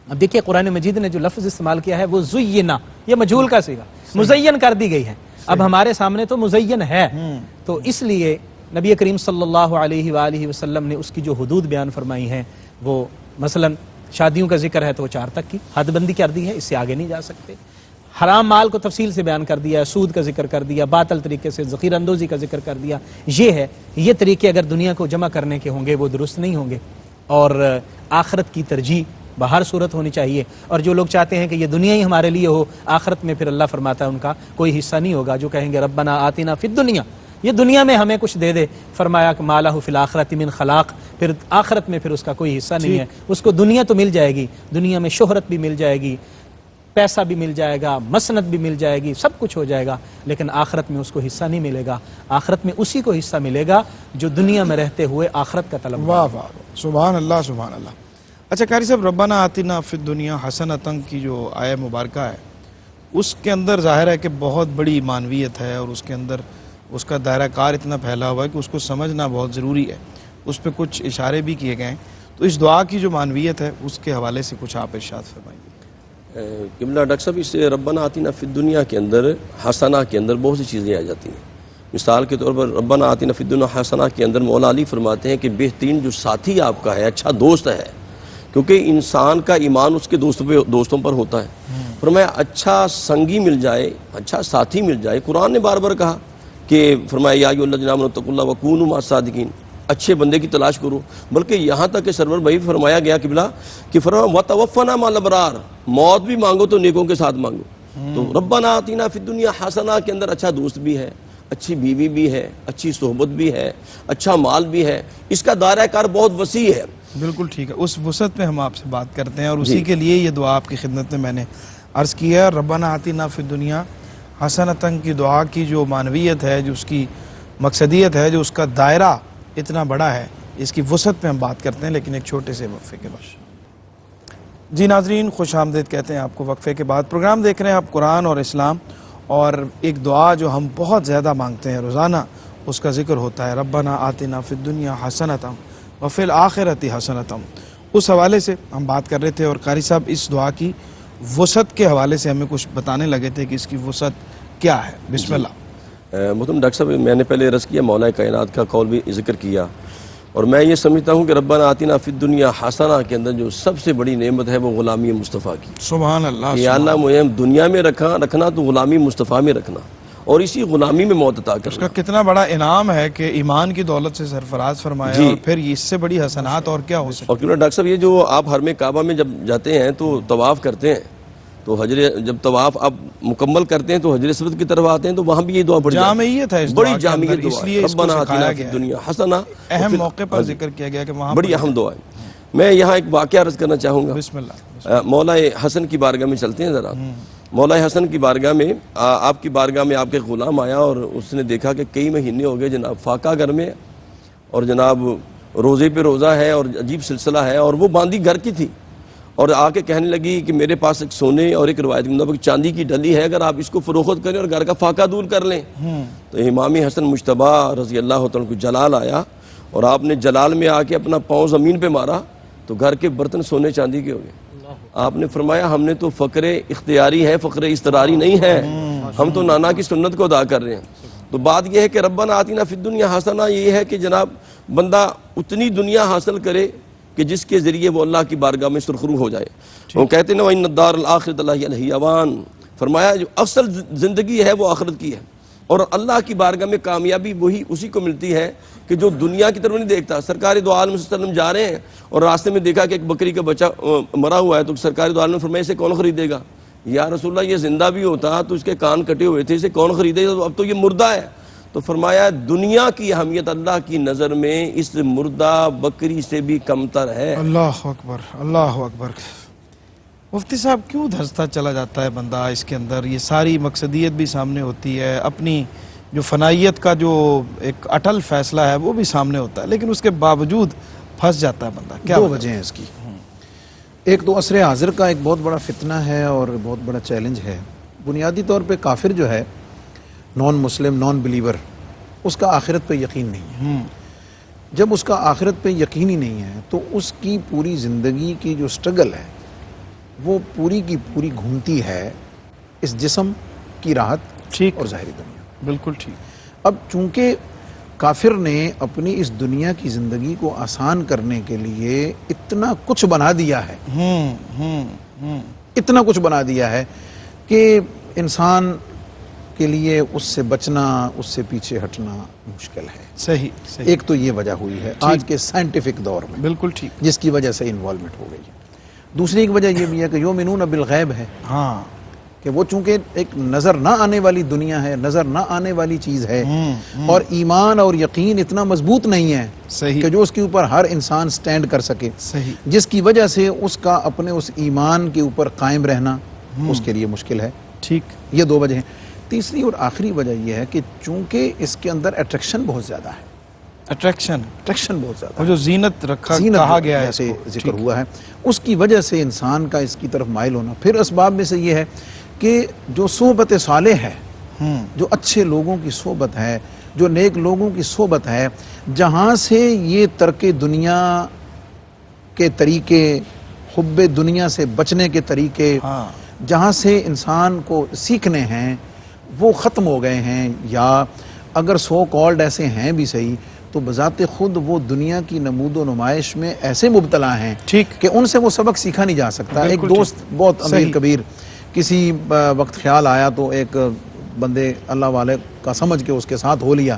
اب دیکھیے قرآن مجید نے جو لفظ استعمال کیا ہے وہ زینا، یہ مجہول کا صیغہ، مزین کر دی گئی ہے، اب ہمارے سامنے تو مزین ہے، تو اس لیے نبی کریم صلی اللہ علیہ وآلہ وسلم نے اس کی جو حدود بیان فرمائی ہیں وہ مثلا شادیوں کا ذکر ہے تو 4 تک کی حد بندی کر دی ہے، اس سے آگے نہیں جا سکتے۔ حرام مال کو تفصیل سے بیان کر دیا ہے، سود کا ذکر کر دیا، باطل طریقے سے ذخیرہ اندوزی کا ذکر کر دیا، یہ ہے، یہ طریقے اگر دنیا کو جمع کرنے کے ہوں گے وہ درست نہیں ہوں گے، اور آخرت کی ترجیح بہر صورت ہونی چاہیے، اور جو لوگ چاہتے ہیں کہ یہ دنیا ہی ہمارے لیے ہو، آخرت میں پھر اللہ فرماتا ہے ان کا کوئی حصہ نہیں ہوگا۔ جو کہیں گے ربنا آتنا فی الدنیا، یہ دنیا میں ہمیں کچھ دے دے، فرمایا کہ ما لہ فی الآخرۃ من خلاق، پھر آخرت میں پھر اس کا کوئی حصہ نہیں ہے، اس کو دنیا تو مل جائے گی، دنیا میں شہرت بھی مل جائے گی، پیسہ بھی مل جائے گا، مسند بھی مل جائے گی، سب کچھ ہو جائے گا، لیکن آخرت میں اس کو حصہ نہیں ملے گا، آخرت میں اسی کو حصہ ملے گا جو دنیا میں رہتے ہوئے آخرت کا طلب۔ واہ واہ، سبحان اللہ سبحان اللہ۔ اچھا قاری صاحب، ربنا آتنا فی الدنیا حسنۃ کی جو آیہ مبارکہ ہے اس کے اندر ظاہر ہے کہ بہت بڑی معنویت ہے، اور اس کے اندر اس کا دائرہ کار اتنا پھیلا ہوا ہے کہ اس کو سمجھنا بہت ضروری ہے، اس پہ کچھ اشارے بھی کیے گئے ہیں، تو اس دعا کی جو معنویت ہے اس کے حوالے سے کچھ آپ ارشاد فرمائیے۔ قبلہ ڈاکٹر صاحب، اس ربنا آتنا فی الدنیا کے اندر حسنہ کے اندر بہت سی چیزیں آ جاتی ہیں۔ مثال کے طور پر ربنا آتنا فی الدنیا حسنہ کے اندر مولا علی فرماتے ہیں کہ بہترین جو ساتھی آپ کا ہے، اچھا دوست ہے، کیونکہ انسان کا ایمان اس کے دوستوں پر ہوتا ہے، فرمایا اچھا سنگی مل جائے، اچھا ساتھی مل جائے۔ قرآن نے بار بار کہا کہ فرمایا یا ایھا الذین آمنوا اتقوا اللہ وکونوا مع الصادقین، اچھے بندے کی تلاش کرو، بلکہ یہاں تک کہ سرور بھائی فرمایا گیا قبلہ کہ فرمایا وتوفنا مع الابرار، موت بھی مانگو تو نیکوں کے ساتھ مانگو۔ تو ربنا آتنا فی الدنیا حسنہ کے اندر اچھا دوست بھی ہے، اچھی بیوی بھی ہے، اچھی صحبت بھی ہے، اچھا مال بھی ہے، اس کا دائرہ کار بہت وسیع ہے۔ بالکل ٹھیک ہے، اس وسعت میں ہم آپ سے بات کرتے ہیں، اور اسی کے لیے یہ دعا آپ کی خدمت میں نے عرض کیا ہے۔ ربنا آتنا فی الدنیا حسنۃ کی دعا کی جو معنویت ہے، جو اس کی مقصدیت ہے، جو اس کا دائرہ اتنا بڑا ہے، اس کی وسعت میں ہم بات کرتے ہیں، لیکن ایک چھوٹے سے وقفے کے بعد۔ جی ناظرین، خوش آمدید کہتے ہیں آپ کو وقفے کے بعد۔ پروگرام دیکھ رہے ہیں آپ قرآن اور اسلام، اور ایک دعا جو ہم بہت زیادہ مانگتے ہیں روزانہ، اس کا ذکر ہوتا ہے ربنا آتنا فی الدنیا حسنۃ وفی الآخرۃ حسنۃ۔ اس حوالے سے ہم بات کر رہے تھے، اور قاری صاحب اس دعا کی وسعت کے حوالے سے ہمیں کچھ بتانے لگے تھے کہ اس کی وسعت کیا ہے۔ بسم اللہ۔ محترم ڈاکٹر صاحب، میں نے پہلے عرض کیا، مولا کائنات کا قول بھی ذکر کیا، اور میں یہ سمجھتا ہوں کہ ربنا آتنا فی الدنیا حسنہ کے اندر جو سب سے بڑی نعمت ہے وہ غلامی مصطفیٰ کی۔ سبحان اللہ۔ یا اللہ مجھے دنیا میں رکھنا تو غلامی مصطفیٰ میں رکھنا، اور اسی غلامی میں موت عطا اس کرنا۔ کا کتنا بڑا انعام ہے کہ ایمان کی دولت سے سرفراز فرمایا، اور پھر اس سے بڑی حسنات اور کیا ہو سکتی۔ اور کیونکہ ڈاکٹر صاحب، یہ جو آپ حرم کعبہ میں جب جاتے ہیں تو طواف کرتے ہیں، تو جب طواف آپ مکمل کرتے ہیں تو حجر اسود کی طرف آتے ہیں، تو وہاں بھی یہ دعا پڑھی جاتی ہے، جامعیت ہے اس دعا بڑی کے جامعیت اندر، دعا اس لیے ہے، اس کو ربنا سکھایا آتنا فی گیا ہے۔ الدنیا حسنہ۔ اہم موقع پر ذکر کیا گیا کہ وہاں بڑی اہم دعا ہے۔ میں یہاں ایک واقعہ عرض کرنا چاہوں گا۔ بسم اللہ۔ مولا حسن کی بارگاہ میں چلتے ہیں ذرا۔ مولا حسن کی بارگاہ میں آپ کی بارگاہ میں آپ کے غلام آیا، اور اس نے دیکھا کہ کئی مہینے ہو گئے جناب فاقہ گھر میں، اور جناب روزے پہ روزہ ہے، اور عجیب سلسلہ ہے، اور وہ باندھی گھر کی تھی، اور آ کے کہنے لگی کہ میرے پاس ایک سونے اور ایک روایت کے مطابق چاندی کی ڈلی ہے، اگر آپ اس کو فروخت کریں اور گھر کا فاقہ دور کر لیں۔ تو امام حسن مجتبیٰ رضی اللہ تعالیٰ کو جلال آیا، اور آپ نے جلال میں آ کے اپنا پاؤں زمین پہ مارا تو گھر کے برتن سونے چاندی کے ہو گئے۔ آپ نے فرمایا ہم نے تو فقر اختیاری ہے، فقر اضطراری نہیں ہے، ہم تو نانا کی سنت کو ادا کر رہے ہیں۔ تو بات یہ ہے کہ ربنا آتنا فی الدنیا حسنہ، یہ ہے کہ جناب بندہ اتنی دنیا حاصل کرے کہ جس کے ذریعے وہ اللہ کی بارگاہ میں سرخرو ہو جائے۔ وہ کہتے ہیں نا وَإِنَّ الدَّارَ الْآخِرَةَ لَهِيَ الْحَيَوَانُ، فرمایا جو اصل زندگی ہے وہ آخرت کی ہے، اور اللہ کی بارگاہ میں کامیابی وہی اسی کو ملتی ہے کہ جو دنیا کی طرف نہیں دیکھتا۔ سرکار دو عالم صلی اللہ علیہ وسلم جا رہے ہیں، اور راستے میں دیکھا کہ ایک بکری کا بچہ مرا ہوا ہے، تو سرکار دو عالم نے فرمایا اسے کون خریدے گا؟ یا رسول اللہ یہ زندہ بھی ہوتا تو اس کے کان کٹے ہوئے تھے، اسے کون خریدے گا؟ اب تو یہ مردہ ہے۔ تو فرمایا دنیا کی اہمیت اللہ کی نظر میں اس مردہ بکری سے بھی کمتر ہے۔ اللہ اکبر، اللہ اکبر۔ مفتی صاحب، کیوں دھنستا چلا جاتا ہے بندہ اس کے اندر؟ یہ ساری مقصدیت بھی سامنے ہوتی ہے، اپنی جو فنائیت کا جو ایک اٹل فیصلہ ہے وہ بھی سامنے ہوتا ہے، لیکن اس کے باوجود پھنس جاتا ہے بندہ. کیا دو وجہ ہیں اس کی. ایک تو عصر حاضر کا ایک بہت بڑا فتنہ ہے اور بہت بڑا چیلنج ہے. بنیادی طور پہ کافر جو ہے، نان مسلم، نان بلیور، اس کا آخرت پہ یقین نہیں ہے. جب اس کا آخرت پہ یقین ہی نہیں ہے تو اس کی پوری زندگی کی جو سٹرگل ہے وہ پوری کی پوری گھومتی ہے اس جسم کی راحت ٹھیک اور ظاہری دنیا. بالکل ٹھیک. اب چونکہ کافر نے اپنی اس دنیا کی زندگی کو آسان کرنے کے لیے اتنا کچھ بنا دیا ہے، اتنا کچھ بنا دیا ہے کہ انسان کے لیے اس سے بچنا، اس سے پیچھے ہٹنا مشکل ہے. صحیح صحیح. ایک تو یہ وجہ ہوئی ہے آج کے سائنٹیفک دور میں، بالکل ٹھیک. جس کی وجہ سے انوالومنٹ ہو گئی ہے. دوسری ایک وجہ یہ بھی ہے کہ یؤمنون بالغیب ہے، ہاں کہ وہ چونکہ ایک نظر نہ آنے والی دنیا ہے، نظر نہ آنے والی چیز ہے، اور ایمان اور یقین اتنا مضبوط نہیں ہے صحیح کہ جو اس کے اوپر ہر انسان سٹینڈ کر سکے، صحیح. جس کی وجہ سے اس کا اپنے اس ایمان کے اوپر قائم رہنا اس کے لیے مشکل ہے. ٹھیک. یہ دو وجہ ہیں. تیسری اور آخری وجہ یہ ہے کہ چونکہ اس کے اندر اٹریکشن بہت زیادہ ہے، اٹریکشن بہت زیادہ وہ جو زینت رکھا زینت کہا گیا ہے جیسے اس کو. ذکر ہوا ہے، اس کی وجہ سے انسان کا اس کی طرف مائل ہونا. پھر اسباب میں سے یہ ہے کہ جو صحبت صالح ہے، جو اچھے لوگوں کی صحبت ہے، جو نیک لوگوں کی صحبت ہے، جہاں سے یہ ترک دنیا کے طریقے، حب دنیا سے بچنے کے طریقے، ہاں جہاں سے انسان کو سیکھنے ہیں وہ ختم ہو گئے ہیں، یا اگر سو کالڈ ایسے ہیں بھی صحیح تو بذات خود وہ دنیا کی نمود و نمائش میں ایسے مبتلا ہیں ٹھیک. کہ ان سے وہ سبق سیکھا نہیں جا سکتا. ایک بالکل دوست بہت امیر صحیح. کبیر، کسی وقت خیال آیا تو ایک بندے اللہ والے کا سمجھ کے اس کے ساتھ ہو لیا.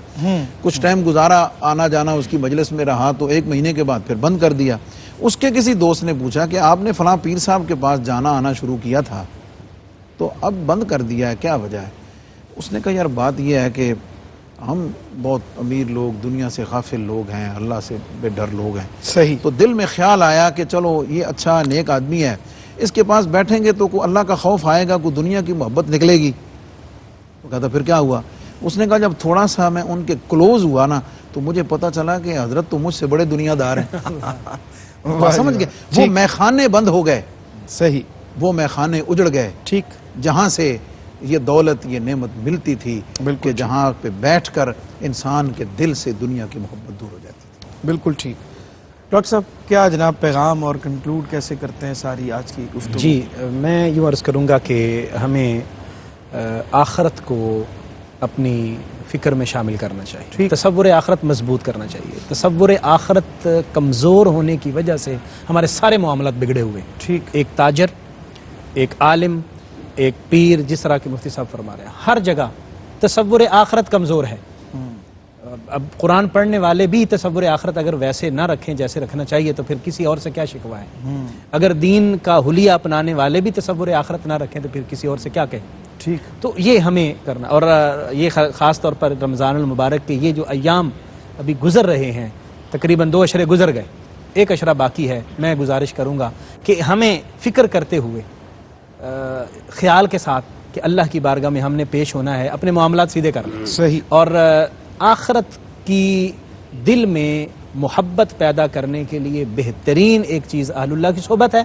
کچھ ٹائم گزارا، آنا جانا اس کی مجلس میں رہا تو 1 مہینے کے بعد پھر بند کر دیا. اس کے کسی دوست نے پوچھا کہ آپ نے فلاں پیر صاحب کے پاس جانا آنا شروع کیا تھا تو اب بند کر دیا ہے، کیا وجہ ہے؟ اس نے کہا یار بات یہ ہے کہ ہم بہت امیر لوگ، دنیا سے غافل لوگ ہیں، اللہ سے بے ڈر لوگ ہیں. صحیح. تو دل میں خیال آیا کہ چلو یہ اچھا نیک آدمی ہے، اس کے پاس بیٹھیں گے تو کوئی اللہ کا خوف آئے گا، کوئی دنیا کی محبت نکلے گی. تو کہتا پھر کیا ہوا؟ اس نے کہا جب تھوڑا سا میں ان کے کلوز ہوا نا تو مجھے پتا چلا کہ حضرت تو مجھ سے بڑے دنیا دار ہیں. سمجھ گئے؟ وہ میخانے بند ہو گئے، صحیح. وہ میخانے اجڑ گئے ٹھیک. جہاں سے یہ دولت، یہ نعمت ملتی تھی، بالکل کہ جہاں پہ بیٹھ کر انسان کے دل سے دنیا کی محبت دور ہو جاتی تھی. بالکل ٹھیک. ڈاکٹر صاحب کیا جناب پیغام اور کنکلوڈ کیسے کرتے ہیں ساری آج کی گفتگو؟ جی میں یوں عرض کروں گا کہ ہمیں آخرت کو اپنی فکر میں شامل کرنا چاہیے. تصور آخرت مضبوط کرنا چاہیے. تصور آخرت کمزور ہونے کی وجہ سے ہمارے سارے معاملات بگڑے ہوئے. ٹھیک. ایک تاجر، ایک عالم، ایک پیر، جس طرح کے مفتی صاحب فرما رہے ہیں، ہر جگہ تصور آخرت کمزور ہے. اب قرآن پڑھنے والے بھی تصور آخرت اگر ویسے نہ رکھیں جیسے رکھنا چاہیے تو پھر کسی اور سے کیا شکوہ ہے؟ اگر دین کا حلیہ اپنانے والے بھی تصور آخرت نہ رکھیں تو پھر کسی اور سے کیا کہیں؟ ٹھیک. تو یہ ہمیں کرنا. اور یہ خاص طور پر رمضان المبارک کے یہ جو ایام ابھی گزر رہے ہیں، تقریباً 2 عشرے گزر گئے، 1 عشرہ باقی ہے. میں گزارش کروں گا کہ ہمیں فکر کرتے ہوئے، خیال کے ساتھ کہ اللہ کی بارگاہ میں ہم نے پیش ہونا ہے، اپنے معاملات سیدھے کرنا. صحیح. اور آخرت کی دل میں محبت پیدا کرنے کے لیے بہترین ایک چیز اہل اللہ کی صحبت ہے،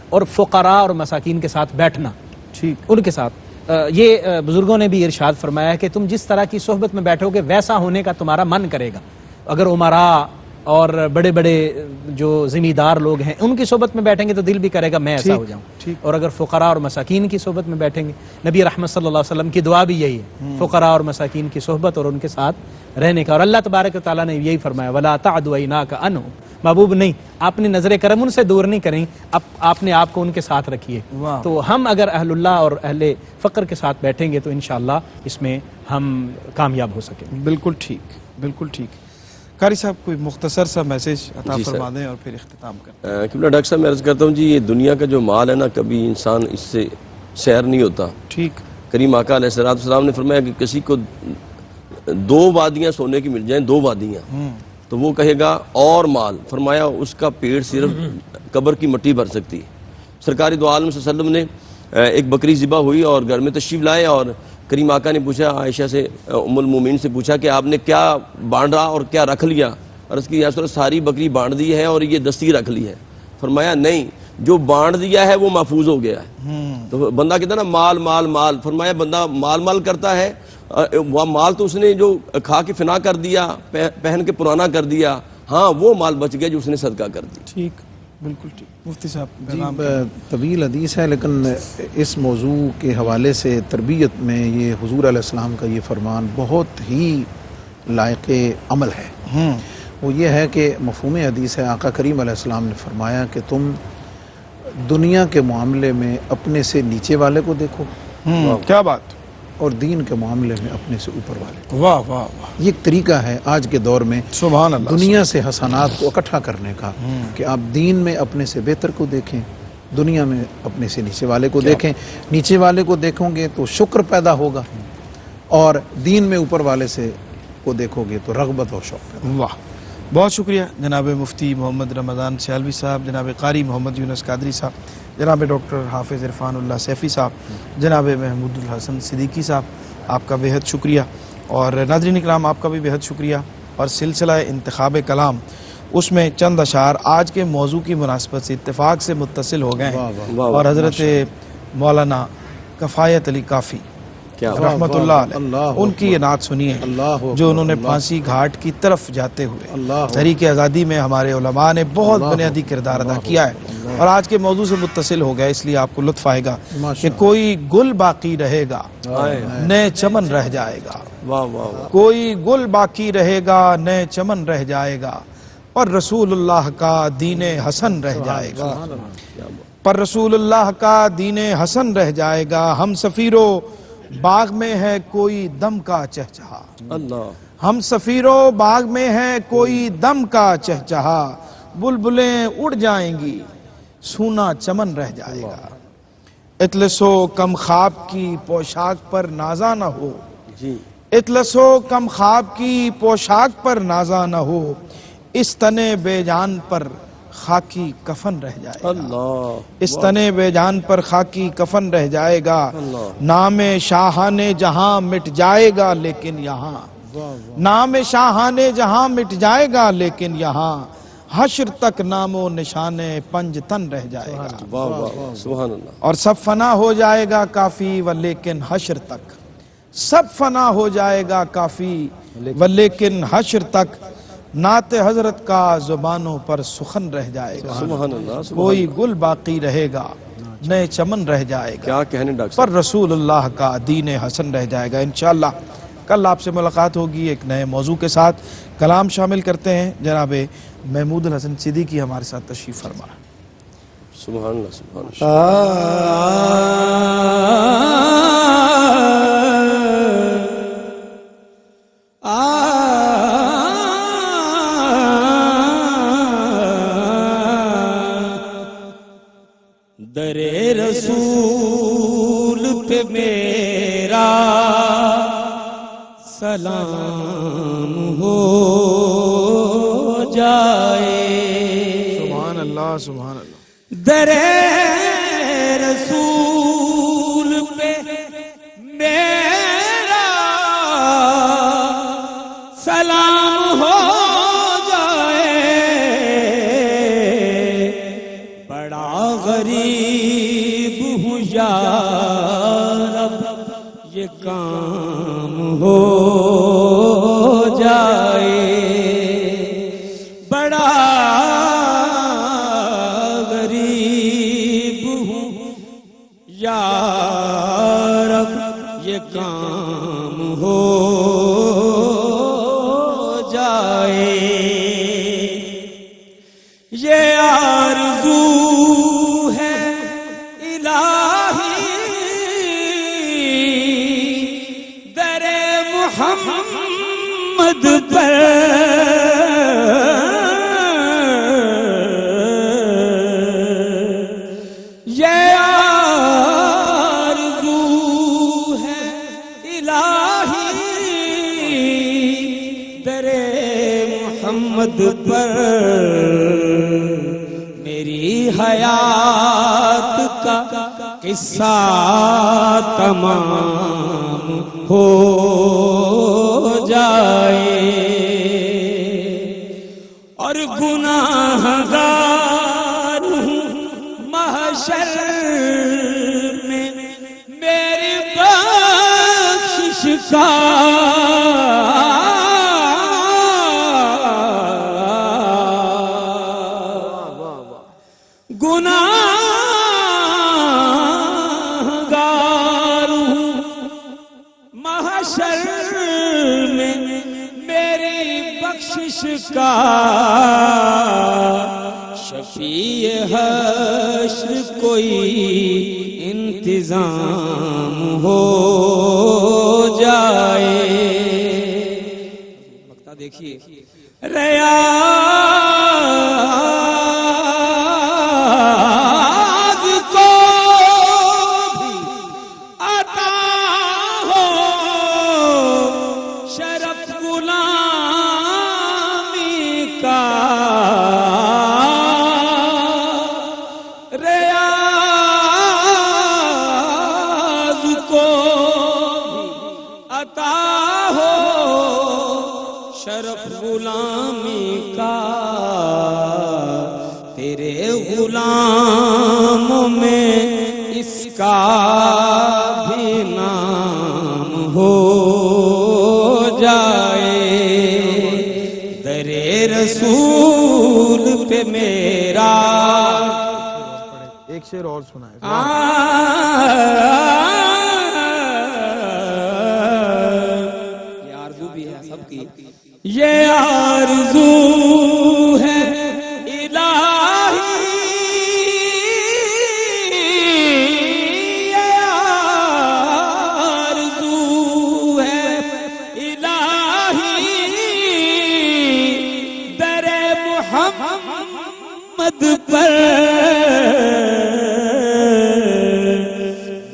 اور فقراء اور مساکین کے ساتھ بیٹھنا. ٹھیک. ان کے ساتھ یہ بزرگوں نے بھی ارشاد فرمایا ہے کہ تم جس طرح کی صحبت میں بیٹھو گے ویسا ہونے کا تمہارا من کرے گا. اگر عمراء اور بڑے بڑے جو ذمہ دار لوگ ہیں ان کی صحبت میں بیٹھیں گے تو دل بھی کرے گا میں ایسا ہو جاؤں. اور اگر فقراء اور مساکین کی صحبت میں بیٹھیں گے، نبی رحمت صلی اللہ علیہ وسلم کی دعا بھی یہی ہے، فقراء اور مساکین کی صحبت اور ان کے ساتھ رہنے کا. اور اللہ تبارک و تعالیٰ نے یہی فرمایا وَلَا تَعْدُ عَيْنَاكَ عَنْهُمْ. محبوب نہیں، آپ نے نظر کرم ان سے دور نہیں کریں، آپ نے آپ کو ان کے ساتھ رکھیے. تو ہم اگر اہل اللہ اور اہل فقر کے ساتھ بیٹھیں گے تو انشاءاللہ اس میں ہم کامیاب ہو سکیں. بالکل ٹھیک. بالکل ٹھیک. قاری صاحب کوئی مختصر سا میسیج عطا فرما دیں اور پھر اختتام کریں. قبلہ ڈاکٹر صاحب میں عرض کرتا ہوں جی، یہ دنیا کا جو مال ہے نا، کبھی انسان اس سے سیر نہیں ہوتا. ٹھیک. کریم آقا علیہ السلام نے فرمایا کہ کسی کو 2 وادیاں سونے کی مل جائیں، 2 وادیاں، تو وہ کہے گا اور مال. فرمایا اس کا پیٹ صرف قبر کی مٹی بھر سکتی ہے. سرکار دو عالم صلی اللہ علیہ وسلم نے ایک بکری ذبح ہوئی اور گھر میں تشریف لائے اور کریم آقا نے پوچھا عائشہ سے، ام المومنین سے پوچھا کہ آپ نے کیا بانٹا اور کیا رکھ لیا؟ عرض کی یا رسول اللہ ساری بکری بانٹ دی ہے اور یہ دستی رکھ لی ہے۔ فرمایا نہیں، جو بانٹ دیا ہے وہ محفوظ ہو گیا ہے۔ تو بندہ کہتا ہے نا مال مال مال، فرمایا بندہ مال مال کرتا ہے، وہ مال تو اس نے جو کھا کے فنا کر دیا، پہن کے پرانا کر دیا، ہاں وہ مال بچ گیا جو اس نے صدقہ کر دیا۔ ٹھیک، بالکل ٹھیک مفتی صاحب۔ جی طویل حدیث ہے لیکن اس موضوع کے حوالے سے تربیت میں یہ حضور علیہ السلام کا یہ فرمان بہت ہی لائق عمل ہے۔ وہ یہ ہے کہ مفہوم حدیث ہے، آقا کریم علیہ السلام نے فرمایا کہ تم دنیا کے معاملے میں اپنے سے نیچے والے کو دیکھو، کیا بات، اور دین کے معاملے میں اپنے سے اوپر والے کو۔ واہ واہ واہ، یہ ایک طریقہ ہے آج کے دور میں سبحان اللہ، دنیا سے حسنات کو اکٹھا کرنے کا، کہ آپ دین میں اپنے سے بہتر کو دیکھیں، دنیا میں اپنے سے نیچے والے کو دیکھیں۔ نیچے والے کو دیکھو گے تو شکر پیدا ہوگا، اور دین میں اوپر والے سے کو دیکھو گے تو رغبت اور شوق پیدا ہوگا۔ واہ، بہت شکریہ جناب مفتی محمد رمضان سیالوی صاحب، جناب قاری محمد یونس قادری صاحب، جناب ڈاکٹر حافظ عرفان اللہ سیفی صاحب، جناب محمود الحسن صدیقی صاحب، آپ کا بہت شکریہ، اور ناظرین اکرام آپ کا بھی بہت شکریہ۔ اور سلسلہ انتخاب کلام، اس میں چند اشعار آج کے موضوع کی مناسبت سے اتفاق سے متصل ہو گئے ہیں، اور حضرت مولانا کفایت علی کافی رحمت اللہ علیہ ان کی یہ نعت سنیے جو انہوں نے پھانسی گھاٹ کی طرف جاتے ہوئے تحریک آزادی میں ہمارے علماء نے بہت بنیادی کردار ادا کیا ہے، اور آج کے موضوع سے متصل ہو گیا، اس لیے آپ کو لطف آئے گا کہ کوئی گل باقی رہے گا نئے چمن رہ جائے گا، کوئی گل باقی رہے گا نئے چمن رہ جائے گا، اور رسول اللہ کا دین حسن رہ جائے گا، پر رسول اللہ کا دین حسن رہ جائے گا۔ ہم سفیرو باغ میں ہے کوئی دم کا چہچہا، ہم سفیرو باغ میں ہے کوئی دم کا چہچہا، بلبلیں اڑ جائیں گی سونا چمن رہ جائے گا، اطلسو کم خواب کی پوشاک پر نازا نہ ہو، اطلسو کم خواب کی پوشاک پر نازا نہ ہو، اس تنے بے جان پر خاکی کفن رہ جائے گا، اس تنے بے جان پر خاکی کفن رہ جائے گا، نام شاہان جہاں مٹ جائے گا لیکن یہاں، نام شاہان جہاں مٹ جائے گا لیکن یہاں، حشر تک نام و نشان پنج تن رہ جائے گا، اور سب فنا ہو جائے گا کافی و لیکن حشر تک، سب فنا ہو جائے گا کافی و لیکن حشر تک، نعت حضرت کا زبانوں پر سخن رہ جائے گا، کوئی گل باقی رہے گا نئے چمن رہ جائے گا، کیا کہنے ڈاکٹر پر رسول اللہ کا دین حسن رہ جائے گا۔ انشاءاللہ کل آپ سے ملاقات ہوگی ایک نئے موضوع کے ساتھ۔ کلام شامل کرتے ہیں جناب محمود الحسن صدیقی ہمارے ساتھ تشریف فرما۔ سبحان اللہ سبحان اللہ۔ در رسول پہ میرا سلام ہو جائے، سبحان اللہ سبحان اللہ۔ در رسول پہ میرا سلام ہو جائے، بڑا غریب ہوں یا رب یہ کام ہو جائے، بڑا غریب ہوں یا رب یہ کام ہو جائے، یہ آرزو ہے الہی در محمد پر، یہ آرزو ہے الہی در محمد پر، میری حیات کا قصہ تمام ہو جائے اور گناہگار ہوں محشر میں میری بخشش کا گناہگار ہوں محشر میں میری بخشش کا شفیع حشر کوئی انتظام ہو جائے. وقتہ دیکھیے ریاض کو بھی عطا ہو شرف غلامی کا ریاض کو بھی عطا ہو شرف غلامی کا تیرے غلاموں میں اس کا بھی نام ہو جائے. در رسول پہ میرا ایک شعر اور سنائے. یہ آرزو بھی ہے سب کی. یہ آرزو ہے الہی یہ آرزو ہے الہی در محمد پر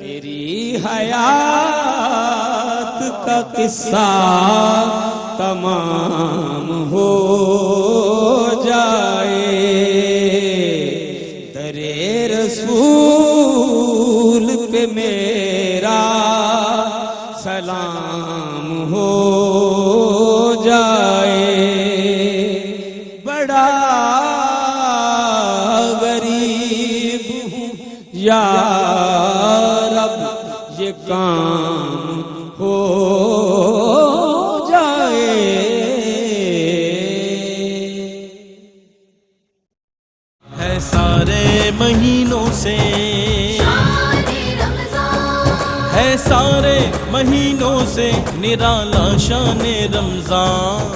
میری حیات کا قصہ تمام ہو جائے. در رسول پہ میرا سلام ہو جائے. بڑا غریب ہوں یا رب یہ کام ہو جائے. ہے سارے مہینوں سے ہے سارے مہینوں سے نرالا شان رمضان.